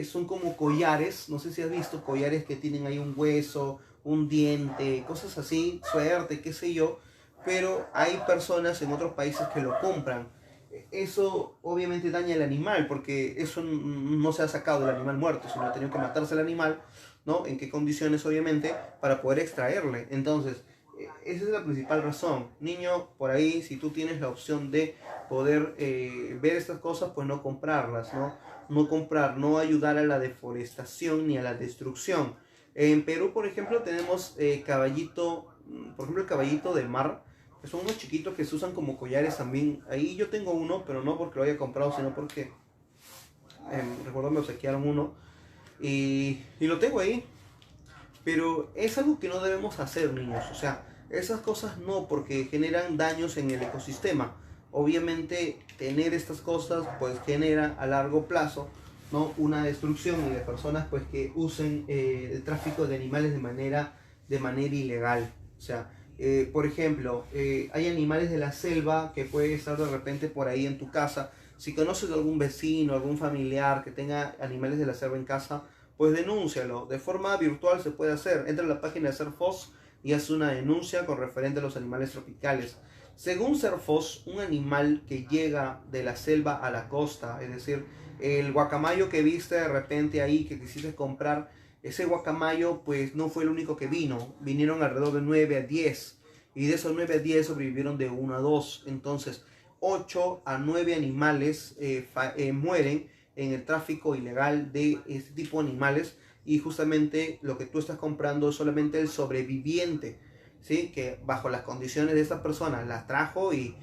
son como collares, no sé si has visto collares que tienen ahí un hueso, un diente, cosas así, suerte, qué sé yo, pero hay personas en otros países que lo compran. Eso obviamente daña al animal porque eso no se ha sacado del animal muerto, sino ha tenido que matarse el animal, ¿no? En qué condiciones obviamente para poder extraerle. Entonces, esa es la principal razón. Niño, por ahí, si tú tienes la opción de poder ver estas cosas, pues no comprarlas, ¿no? No comprar, no ayudar a la deforestación ni a la destrucción. En Perú, por ejemplo, tenemos por ejemplo, el caballito del mar, que son unos chiquitos que se usan como collares también. Ahí yo tengo uno, pero no porque lo haya comprado, sino porque recuerdo me obsequiaron uno y lo tengo ahí. Pero es algo que no debemos hacer, niños. O sea, esas cosas no, porque generan daños en el ecosistema. Obviamente, tener estas cosas pues genera a largo plazo, ¿no? Una destrucción y de personas pues que usen el tráfico de animales de manera ilegal. O sea, por ejemplo, hay animales de la selva que puede estar de repente por ahí en tu casa. Si conoces a algún vecino, algún familiar que tenga animales de la selva en casa, pues denúncialo. De forma virtual se puede hacer. Entra a la página de Serfos y haz una denuncia con referente a los animales tropicales. Según Serfos, un animal que llega de la selva a la costa, es decir, el guacamayo que viste de repente ahí, que quisiste comprar, ese guacamayo pues no fue el único que vino. Vinieron alrededor de 9 a 10. Y de esos 9 a 10 sobrevivieron de 1 a 2. Entonces, 8 a 9 animales mueren en el tráfico ilegal de este tipo de animales, y justamente lo que tú estás comprando es solamente el sobreviviente, ¿sí? Que bajo las condiciones de esta persona las trajo y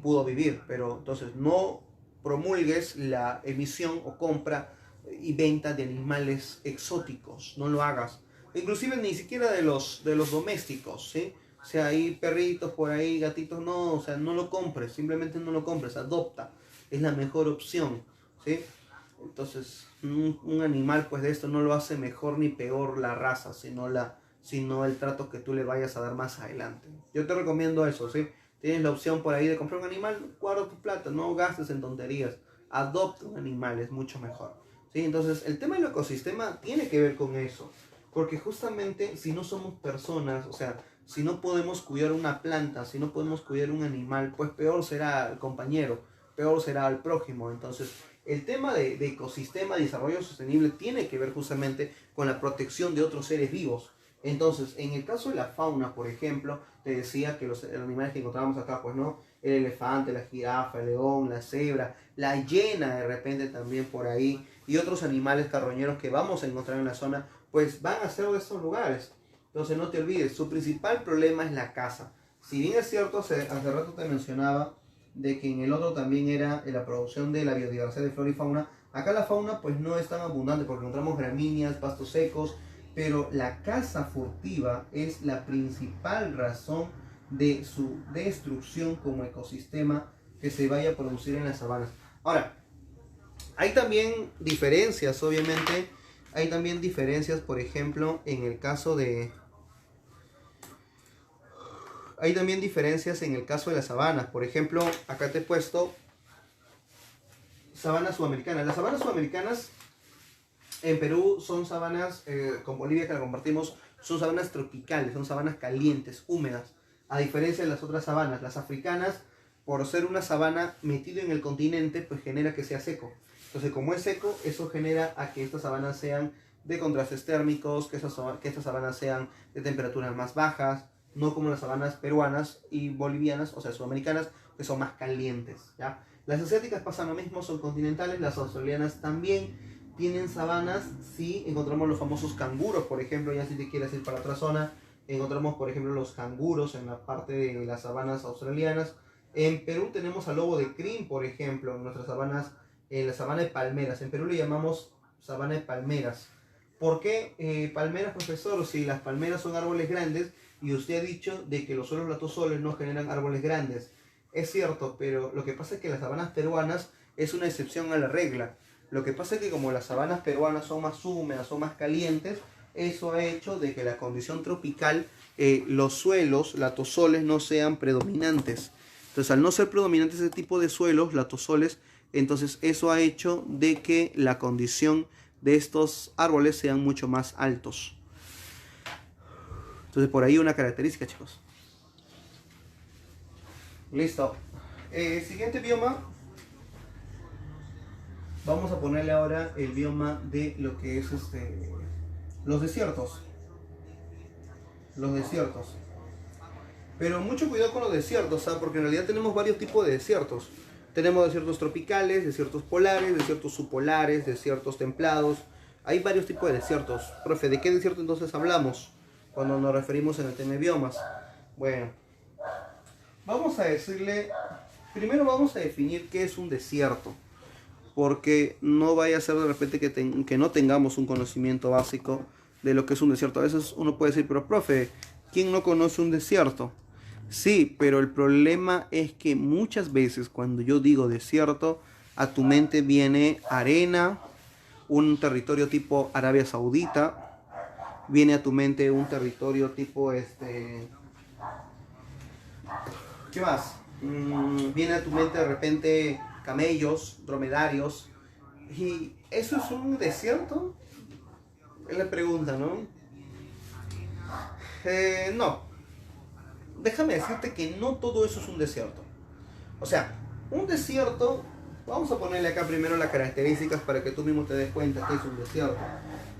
pudo vivir. Pero entonces no promulgues la emisión o compra y venta de animales exóticos, no lo hagas, inclusive ni siquiera de los domésticos, ¿sí? O sea, hay perritos por ahí, gatitos, no, o sea, no lo compres, simplemente no lo compres, adopta, es la mejor opción, ¿sí? Entonces, un animal pues de esto no lo hace mejor ni peor la raza, sino el trato que tú le vayas a dar más adelante. Yo te recomiendo eso, ¿sí? Tienes la opción por ahí de comprar un animal, guarda tu plata, no gastes en tonterías, adopta un animal, es mucho mejor, ¿sí? Entonces, el tema del ecosistema tiene que ver con eso, porque justamente si no somos personas, o sea, si no podemos cuidar una planta, si no podemos cuidar un animal, pues peor será el compañero, peor será el prójimo. Entonces, el tema de ecosistema y desarrollo sostenible tiene que ver justamente con la protección de otros seres vivos. Entonces, en el caso de la fauna, por ejemplo, te decía que los animales que encontramos acá, pues no, el elefante, la jirafa, el león, la cebra, la hiena de repente también por ahí, y otros animales carroñeros que vamos a encontrar en la zona, pues van a ser de estos lugares. Entonces no te olvides, su principal problema es la caza. Si bien es cierto, hace rato te mencionaba de que en el otro también era la producción de la biodiversidad de flora y fauna, acá la fauna pues no es tan abundante porque encontramos gramíneas, pastos secos, pero la caza furtiva es la principal razón de su destrucción como ecosistema que se vaya a producir en las sabanas. Ahora, hay también diferencias, obviamente. Hay también diferencias, por ejemplo, en el caso de... Hay también diferencias en el caso de las sabanas. Por ejemplo, acá te he puesto sabanas sudamericanas. Las sabanas sudamericanas en Perú son sabanas, con Bolivia que la compartimos, son sabanas tropicales, son sabanas calientes, húmedas. A diferencia de las otras sabanas, las africanas, por ser una sabana metida en el continente, pues genera que sea seco. Entonces, como es seco, eso genera a que estas sabanas sean de contrastes térmicos, que estas sabanas sean de temperaturas más bajas, no como las sabanas peruanas y bolivianas, o sea, sudamericanas, que son más calientes, ¿ya? Las asiáticas pasan lo mismo, son continentales, las australianas también tienen sabanas. Sí, encontramos los famosos canguros, por ejemplo, ya si te quieres ir para otra zona, encontramos, por ejemplo, los canguros en la parte de las sabanas australianas. En Perú tenemos al lobo de crin, por ejemplo, en nuestras sabanas, en la sabana de palmeras. En Perú le llamamos sabana de palmeras. ¿Por qué palmeras, profesor? Si las palmeras son árboles grandes y usted ha dicho de que los suelos latosoles no generan árboles grandes. Es cierto, pero lo que pasa es que las sabanas peruanas es una excepción a la regla. Lo que pasa es que como las sabanas peruanas son más húmedas, son más calientes, eso ha hecho de que la condición tropical, los suelos latosoles no sean predominantes. Entonces, al no ser predominantes ese tipo de suelos latosoles, entonces eso ha hecho de que la condición de estos árboles sean mucho más altos. Entonces, por ahí una característica, chicos. Listo. Siguiente bioma. Vamos a ponerle ahora el bioma de lo que es los desiertos. Los desiertos. Pero mucho cuidado con los desiertos, ¿sabes? Porque en realidad tenemos varios tipos de desiertos. Tenemos desiertos tropicales, desiertos polares, desiertos subpolares, desiertos templados. Hay varios tipos de desiertos. Profe, ¿de qué desierto entonces hablamos cuando nos referimos en el tema de biomas? Bueno, vamos a decirle... Primero vamos a definir qué es un desierto. Porque no vaya a ser de repente que no tengamos un conocimiento básico de lo que es un desierto. A veces uno puede decir, pero profe, ¿quién no conoce un desierto? Sí, pero el problema es que muchas veces cuando yo digo desierto, a tu mente viene arena, un territorio tipo Arabia Saudita, viene a tu mente un territorio tipo ¿qué más? Viene a tu mente de repente camellos, dromedarios. ¿Y eso es un desierto? Es la pregunta, ¿no? No. Déjame decirte que no todo eso es un desierto. O sea, un desierto, vamos a ponerle acá primero las características para que tú mismo te des cuenta que es un desierto.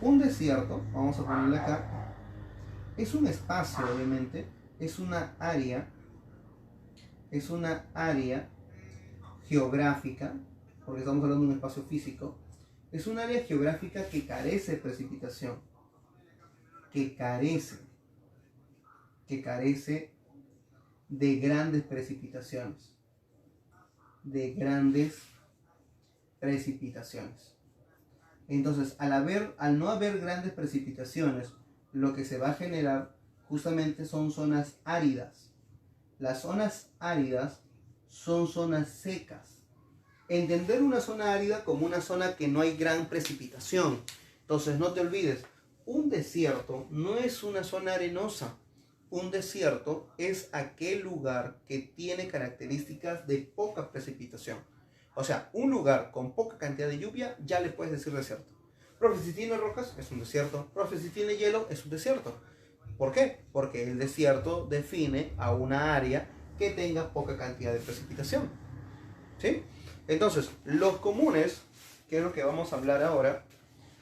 Un desierto, vamos a ponerle acá, es un espacio, obviamente, es una área geográfica, porque estamos hablando de un espacio físico, es un área geográfica que carece de precipitación, que carece de grandes precipitaciones, Entonces, al no haber grandes precipitaciones, lo que se va a generar justamente son zonas áridas. Las zonas áridas son zonas secas. Entender una zona árida como una zona que no hay gran precipitación. Entonces, no te olvides, un desierto no es una zona arenosa. Un desierto es aquel lugar que tiene características de poca precipitación. O sea, un lugar con poca cantidad de lluvia ya le puedes decir desierto. Profe, si tiene rocas, es un desierto. Profe, si tiene hielo, es un desierto. ¿Por qué? Porque el desierto define a una área que tenga poca cantidad de precipitación. ¿Sí? Entonces, los comunes, que es lo que vamos a hablar ahora,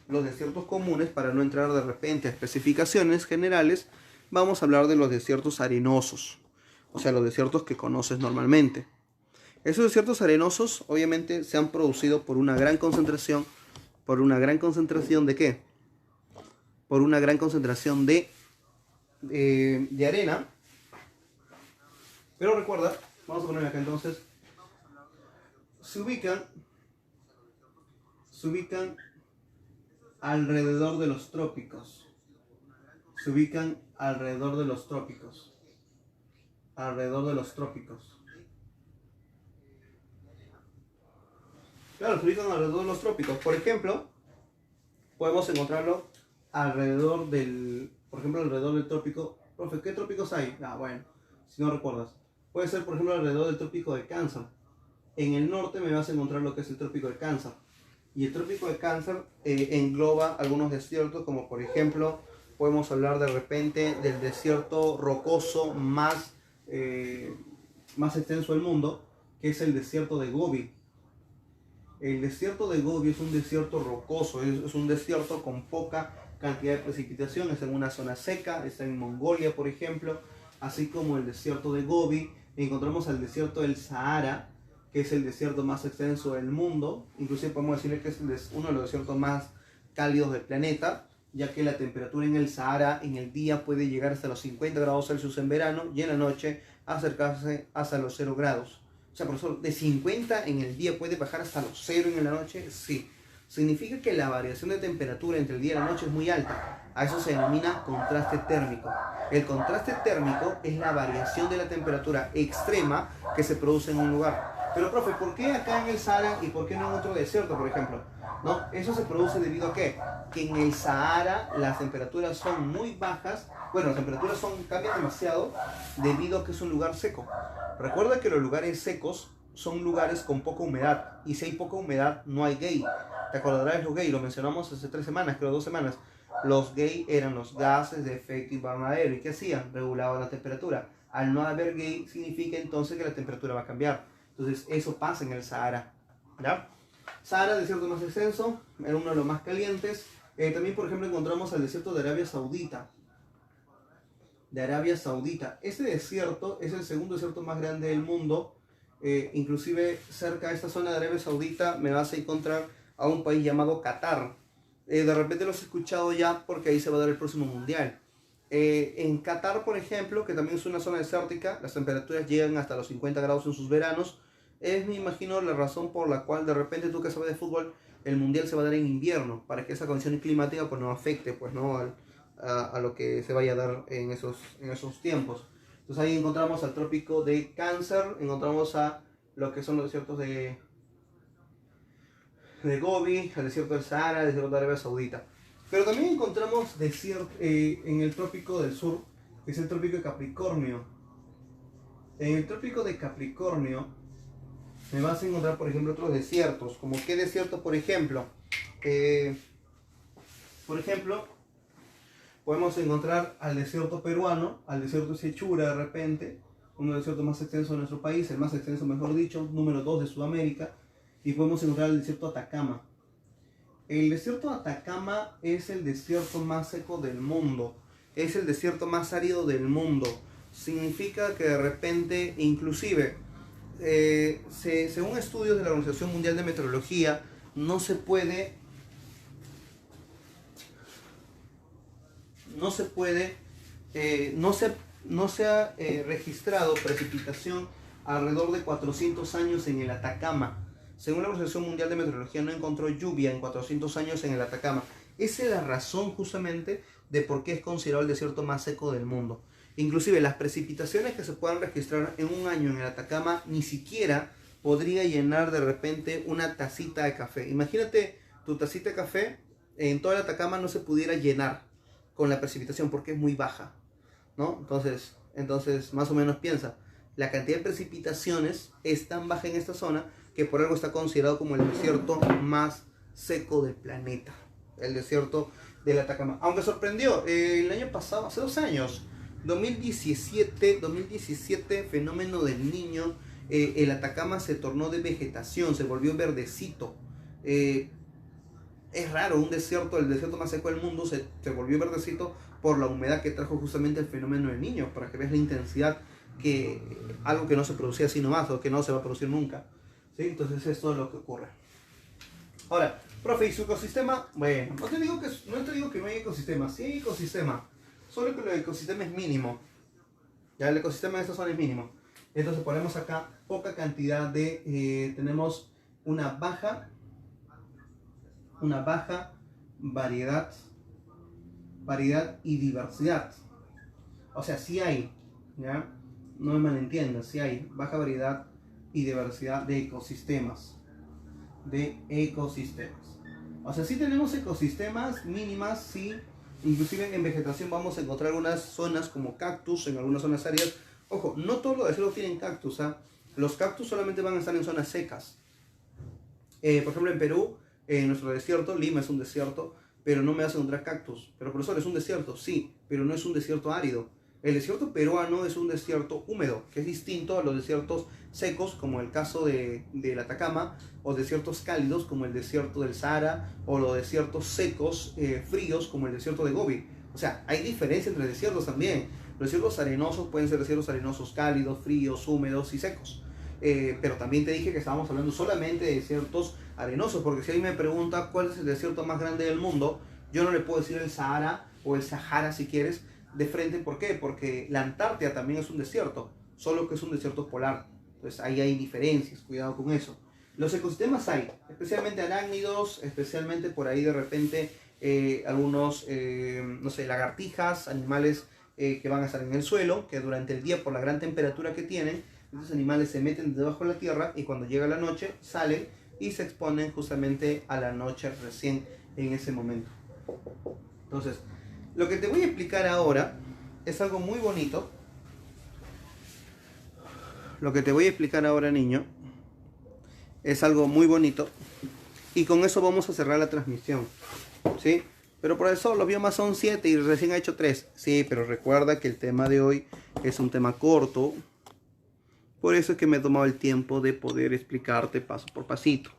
los desiertos comunes, para no entrar de repente a especificaciones generales, vamos a hablar de los desiertos arenosos, o sea, los desiertos que conoces normalmente. Esos desiertos arenosos obviamente se han producido por una gran concentración ¿de qué? Por una gran concentración de arena. Pero recuerda, vamos a poner acá entonces, se ubican alrededor de los trópicos. Alrededor de los trópicos. Claro, se ubican alrededor de los trópicos. Por ejemplo, podemos encontrarlo alrededor del, por ejemplo, alrededor del trópico. Profe, ¿qué trópicos hay? Ah, bueno, si no recuerdas. Puede ser, por ejemplo, alrededor del trópico de Cáncer. En el norte me vas a encontrar lo que es el trópico de Cáncer. Y el trópico de Cáncer engloba algunos desiertos, como por ejemplo, podemos hablar de repente del desierto rocoso más extenso del mundo, que es el desierto de Gobi. El desierto de Gobi es un desierto rocoso, es un desierto con poca cantidad de precipitación, está en una zona seca, está en Mongolia, por ejemplo, así como el desierto de Gobi. Encontramos el desierto del Sahara, que es el desierto más extenso del mundo, inclusive podemos decir que es uno de los desiertos más cálidos del planeta, ya que la temperatura en el Sahara en el día puede llegar hasta los 50 grados Celsius en verano y en la noche acercarse hasta los 0 grados. O sea, profesor, de 50 en el día puede bajar hasta los 0 en la noche, sí. Significa que la variación de temperatura entre el día y la noche es muy alta. A eso se denomina contraste térmico. El contraste térmico es la variación de la temperatura extrema que se produce en un lugar. Pero, profe, ¿por qué acá en el Sahara y por qué no en otro desierto, por ejemplo? ¿No? Eso se produce debido a ¿qué? Que en el Sahara las temperaturas son muy bajas. Bueno, las temperaturas cambian demasiado debido a que es un lugar seco. Recuerda que los lugares secos son lugares con poca humedad. Y si hay poca humedad, no hay gay. ¿Te acordarás de los gay? Lo mencionamos hace 3 semanas, creo 2 semanas. Los gay eran los gases de efecto invernadero. ¿Y qué hacían? Regulaban la temperatura. Al no haber gay, significa entonces que la temperatura va a cambiar. Entonces, eso pasa en el Sahara. ¿Ya? Sahara, desierto más extenso, era uno de los más calientes. También, por ejemplo, encontramos el desierto de Arabia Saudita. Este desierto es el segundo desierto más grande del mundo. Inclusive cerca de esta zona de Arabia Saudita me vas a encontrar a un país llamado Qatar. De repente lo has escuchado ya porque ahí se va a dar el próximo mundial. En Qatar, por ejemplo, que también es una zona desértica, las temperaturas llegan hasta los 50 grados en sus veranos. Es, me imagino, la razón por la cual de repente tú que sabes de fútbol, el mundial se va a dar en invierno, para que esa condición climática pues no afecte pues, ¿no? a lo que se vaya a dar en esos tiempos. Entonces ahí encontramos al trópico de Cáncer, encontramos a lo que son los desiertos de Gobi, el desierto del Sahara, el desierto de Arabia Saudita. Pero también encontramos desierto en el trópico del sur, que es el trópico de Capricornio. En el trópico de Capricornio me vas a encontrar, por ejemplo, otros desiertos. ¿Como qué desierto, por ejemplo? Podemos encontrar al desierto peruano, al desierto de Sechura de repente, uno de los desiertos más extensos de nuestro país, el más extenso, mejor dicho, número 2 de Sudamérica. Y podemos encontrar el desierto Atacama. El desierto Atacama es el desierto más seco del mundo. Es el desierto más árido del mundo. Significa que de repente, inclusive, según estudios de la Organización Mundial de Meteorología, no se ha registrado precipitación alrededor de 400 años en el Atacama. Según la Organización Mundial de Meteorología, no encontró lluvia en 400 años en el Atacama. Esa es la razón justamente de por qué es considerado el desierto más seco del mundo. Inclusive las precipitaciones que se puedan registrar en un año en el Atacama ni siquiera podría llenar de repente una tacita de café. Imagínate tu tacita de café, en toda el Atacama no se pudiera llenar con la precipitación porque es muy baja, ¿no? Entonces más o menos piensa, la cantidad de precipitaciones es tan baja en esta zona que por algo está considerado como el desierto más seco del planeta, el desierto del Atacama. Aunque sorprendió, el año pasado, hace 2 años, 2017, fenómeno del Niño, el Atacama se tornó de vegetación, se volvió verdecito. Es raro, el desierto más seco del mundo se volvió verdecito por la humedad que trajo justamente el fenómeno del Niño, para que veas la intensidad, algo que no se producía así nomás, o que no se va a producir nunca. ¿Sí? Entonces esto es lo que ocurre. Ahora, profe, ¿y su ecosistema? Bueno, no te digo que no hay ecosistema, sí hay ecosistema, solo que el ecosistema es mínimo. Ya el ecosistema de esta zona es mínimo. Entonces ponemos acá poca cantidad de... tenemos una baja variedad y diversidad. O sea, sí hay, ¿ya? No me malentiendas, sí hay baja variedad y diversidad de ecosistemas. de ecosistemas. O sea, sí tenemos ecosistemas mínimas, sí. Inclusive en vegetación vamos a encontrar algunas zonas como cactus, en algunas zonas áridas. Ojo, no todos los desiertos tienen cactus, ¿ah? Los cactus solamente van a estar en zonas secas. Por ejemplo, en Perú, en nuestro desierto, Lima es un desierto, pero no me vas a encontrar cactus. Pero profesor, es un desierto, sí, pero no es un desierto árido. El desierto peruano es un desierto húmedo, que es distinto a los desiertos secos, como el caso del Atacama, o desiertos cálidos, como el desierto del Sahara, o los desiertos secos, fríos, como el desierto de Gobi. O sea, hay diferencia entre desiertos también. Los desiertos arenosos pueden ser desiertos arenosos cálidos, fríos, húmedos y secos. Pero también te dije que estábamos hablando solamente de desiertos arenosos, porque si alguien me pregunta cuál es el desierto más grande del mundo, yo no le puedo decir el Sahara o el Sahara si quieres de frente. ¿Por qué? Porque la Antártida también es un desierto, solo que es un desierto polar. Entonces ahí hay diferencias, cuidado con eso. Los ecosistemas hay, especialmente arácnidos, especialmente por ahí de repente algunos, no sé, lagartijas, animales que van a estar en el suelo, que durante el día por la gran temperatura que tienen, estos animales se meten debajo de la tierra y cuando llega la noche salen y se exponen justamente a la noche recién en ese momento. Entonces, lo que te voy a explicar ahora es algo muy bonito. Lo que te voy a explicar ahora, niño, es algo muy bonito. Y con eso vamos a cerrar la transmisión, ¿sí? Pero profesor, los biomas son 7 y recién ha hecho 3. Sí, pero recuerda que el tema de hoy es un tema corto. Por eso es que me he tomado el tiempo de poder explicarte paso por pasito.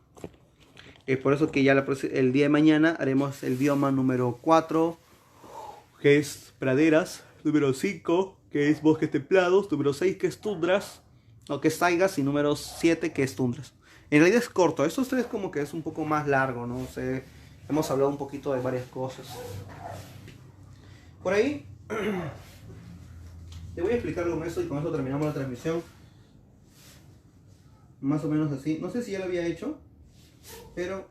Es por eso que ya el día de mañana haremos el bioma número 4, que es praderas, número 5, que es bosques templados, número 6, que es tundras, o que es taigas, y número 7, que es tundras. En realidad es corto, estos tres como que es un poco más largo, ¿no? O sea, hemos hablado un poquito de varias cosas. Por ahí, te voy a explicar con eso y con eso terminamos la transmisión. Más o menos así. No sé si ya lo había hecho, pero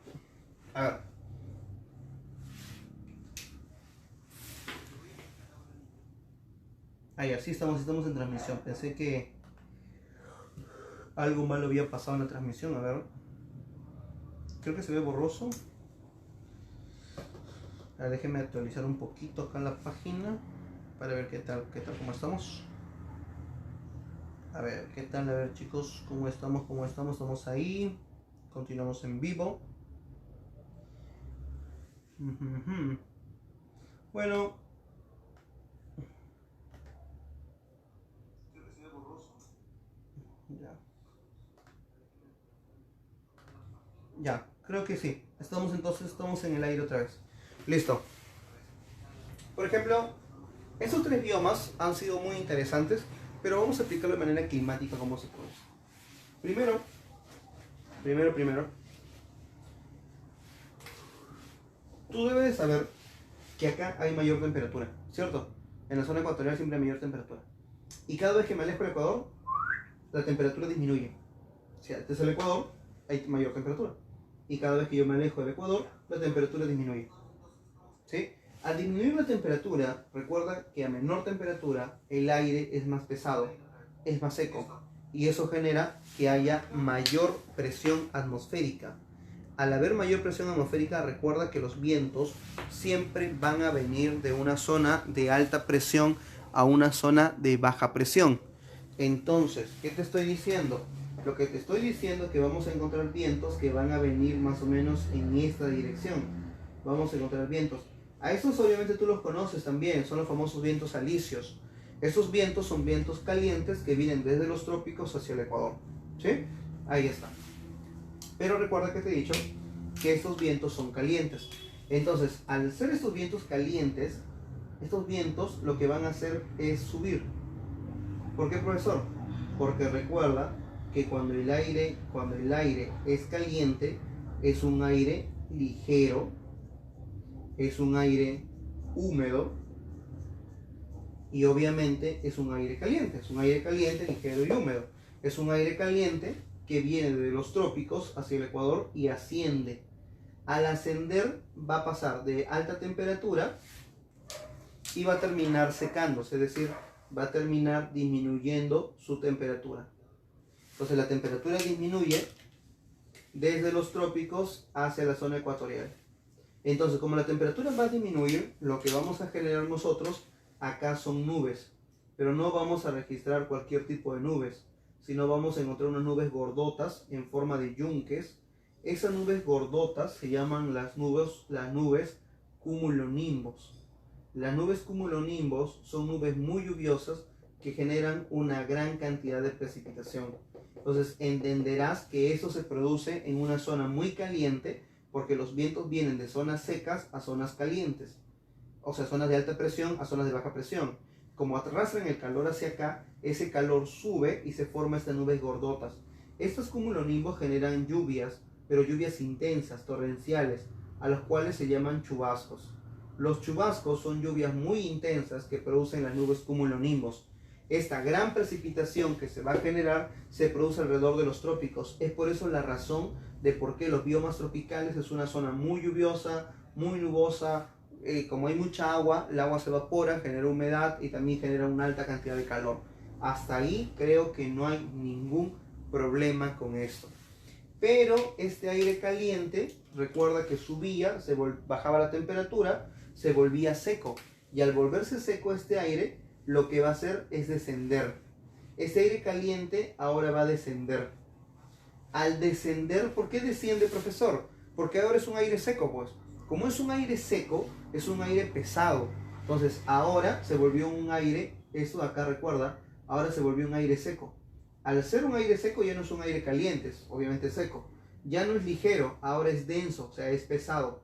a ver. Ahí, así estamos en transmisión. Pensé que algo malo había pasado en la transmisión. A ver. Creo que se ve borroso. A ver, déjenme actualizar un poquito acá en la página para ver qué tal, cómo estamos. A ver, ¿qué tal? A ver, chicos, ¿cómo estamos? Estamos ahí. Continuamos en vivo. Bueno. Creo que se ve borroso. Ya, creo que sí. Estamos en el aire otra vez. Listo. Por ejemplo, estos tres biomas han sido muy interesantes, pero vamos a explicarlo de manera climática cómo se produce. Primero, tú debes de saber que acá hay mayor temperatura, ¿cierto? En la zona ecuatorial siempre hay mayor temperatura. Y cada vez que me alejo del Ecuador, la temperatura disminuye. Si antes del Ecuador hay mayor temperatura. Y cada vez que yo me alejo del Ecuador, la temperatura disminuye. ¿Sí? Al disminuir la temperatura, recuerda que a menor temperatura el aire es más pesado, es más seco. Y eso genera que haya mayor presión atmosférica. Al haber mayor presión atmosférica, recuerda que los vientos siempre van a venir de una zona de alta presión a una zona de baja presión. Entonces, ¿qué te estoy diciendo? Lo que te estoy diciendo es que vamos a encontrar vientos que van a venir más o menos en esta dirección. Vamos a encontrar vientos. A estos obviamente tú los conoces también, son los famosos vientos alisios. Estos vientos son vientos calientes que vienen desde los trópicos hacia el Ecuador. ¿Sí? Ahí está. Pero recuerda que te he dicho que estos vientos son calientes. Entonces, al ser estos vientos calientes, estos vientos lo que van a hacer es subir. ¿Por qué, profesor? Porque recuerda que cuando el aire es caliente, es un aire ligero, es un aire húmedo y obviamente es un aire caliente. Es un aire caliente, ligero y húmedo. Es un aire caliente que viene de los trópicos hacia el Ecuador y asciende. Al ascender va a pasar de alta temperatura y va a terminar secándose, es decir, va a terminar disminuyendo su temperatura. Entonces la temperatura disminuye desde los trópicos hacia la zona ecuatorial. Entonces, como la temperatura va a disminuir, lo que vamos a generar nosotros acá son nubes, pero no vamos a registrar cualquier tipo de nubes, sino vamos a encontrar unas nubes gordotas en forma de yunques. Esas nubes gordotas se llaman las nubes cumulonimbos. Las nubes cumulonimbos son nubes muy lluviosas que generan una gran cantidad de precipitación. Entonces entenderás que eso se produce en una zona muy caliente, porque los vientos vienen de zonas secas a zonas calientes, o sea, zonas de alta presión a zonas de baja presión. Como arrastran el calor hacia acá, ese calor sube y se forman estas nubes gordotas. Estos cumulonimbos generan lluvias, pero lluvias intensas, torrenciales, a las cuales se llaman chubascos. Los chubascos son lluvias muy intensas que producen las nubes cumulonimbos. Esta gran precipitación que se va a generar se produce alrededor de los trópicos. Es por eso la razón de por qué los biomas tropicales es una zona muy lluviosa, muy nubosa. Como hay mucha agua, el agua se evapora, genera humedad y también genera una alta cantidad de calor. Hasta ahí creo que no hay ningún problema con esto. Pero este aire caliente, recuerda que subía, bajaba la temperatura, se volvía seco. Y al volverse seco este aire, lo que va a hacer es descender. Este aire caliente ahora va a descender. Al descender, ¿por qué desciende, profesor? Porque ahora es un aire seco, pues. Como es un aire seco, es un aire pesado. Entonces ahora se volvió un aire, esto de acá recuerda, ahora se volvió un aire seco. Al ser un aire seco ya no es un aire caliente, es obviamente seco. Ya no es ligero, ahora es denso, o sea, es pesado.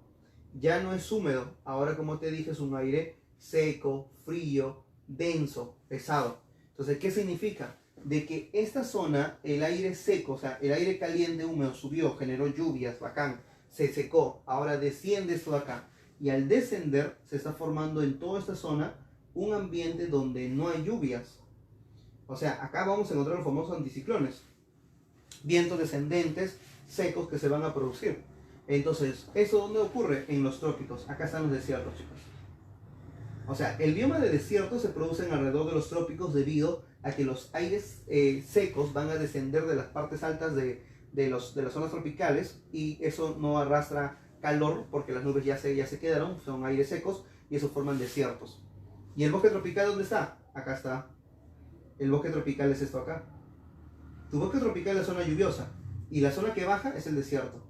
Ya no es húmedo, ahora como te dije es un aire seco, frío, denso, pesado. Entonces, ¿qué significa? De que esta zona, el aire seco, o sea, el aire caliente húmedo subió, generó lluvias, bacán, se secó, ahora desciende esto de acá. Y al descender se está formando en toda esta zona un ambiente donde no hay lluvias. O sea, acá vamos a encontrar los famosos anticiclones, vientos descendentes secos que se van a producir. Entonces, ¿eso dónde ocurre? En los trópicos. Acá están los desiertos, chicos. O sea, el bioma de desierto se produce alrededor de los trópicos debido a que los aires secos van a descender de las partes altas de las zonas tropicales, y eso no arrastra calor porque las nubes ya se quedaron, son aires secos y eso forman desiertos. ¿Y el bosque tropical dónde está? Acá está. El bosque tropical es esto acá. Tu bosque tropical es la zona lluviosa y la zona que baja es el desierto.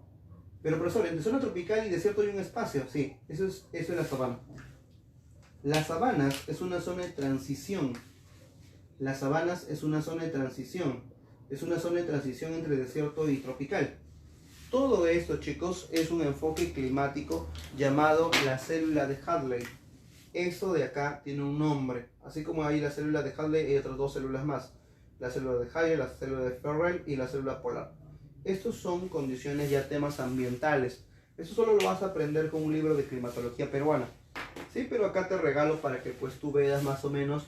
Pero profesor, entre zona tropical y desierto hay un espacio. Sí, eso es la sabana. Las sabanas es una zona de transición. Las sabanas es una zona de transición. Es una zona de transición entre desierto y tropical. Todo esto, chicos, es un enfoque climático llamado la célula de Hadley. Eso de acá tiene un nombre. Así como hay la célula de Hadley, hay otras dos células más. La célula de Hadley, la célula de Ferrel y la célula polar. Estos son condiciones ya temas ambientales. Eso solo lo vas a aprender con un libro de climatología peruana. Sí, pero acá te regalo para que pues tú veas más o menos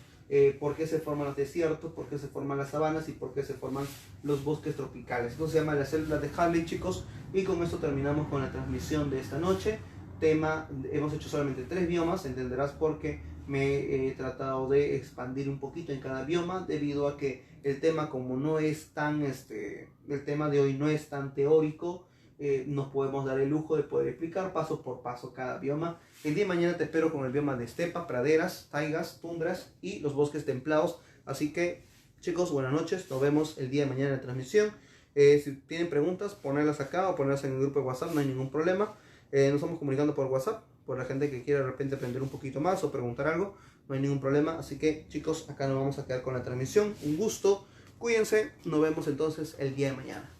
por qué se forman los desiertos, por qué se forman las sabanas y por qué se forman los bosques tropicales. Esto se llama la célula de Hadley, chicos, y con esto terminamos con la transmisión de esta noche. Hemos hecho solamente 3 biomas, entenderás por qué me he tratado de expandir un poquito en cada bioma, debido a que el tema, como no es tan, el tema de hoy no es tan teórico, nos podemos dar el lujo de poder explicar paso por paso cada bioma. El día de mañana te espero con el bioma de estepa, praderas, taigas, tundras y los bosques templados. Así que, chicos, buenas noches. Nos vemos el día de mañana en la transmisión. Si tienen preguntas, ponerlas acá o ponerlas en el grupo de WhatsApp, no hay ningún problema. Nos estamos comunicando por WhatsApp, por la gente que quiera de repente aprender un poquito más o preguntar algo, no hay ningún problema. Así que, chicos, acá nos vamos a quedar con la transmisión. Un gusto, cuídense, nos vemos entonces el día de mañana.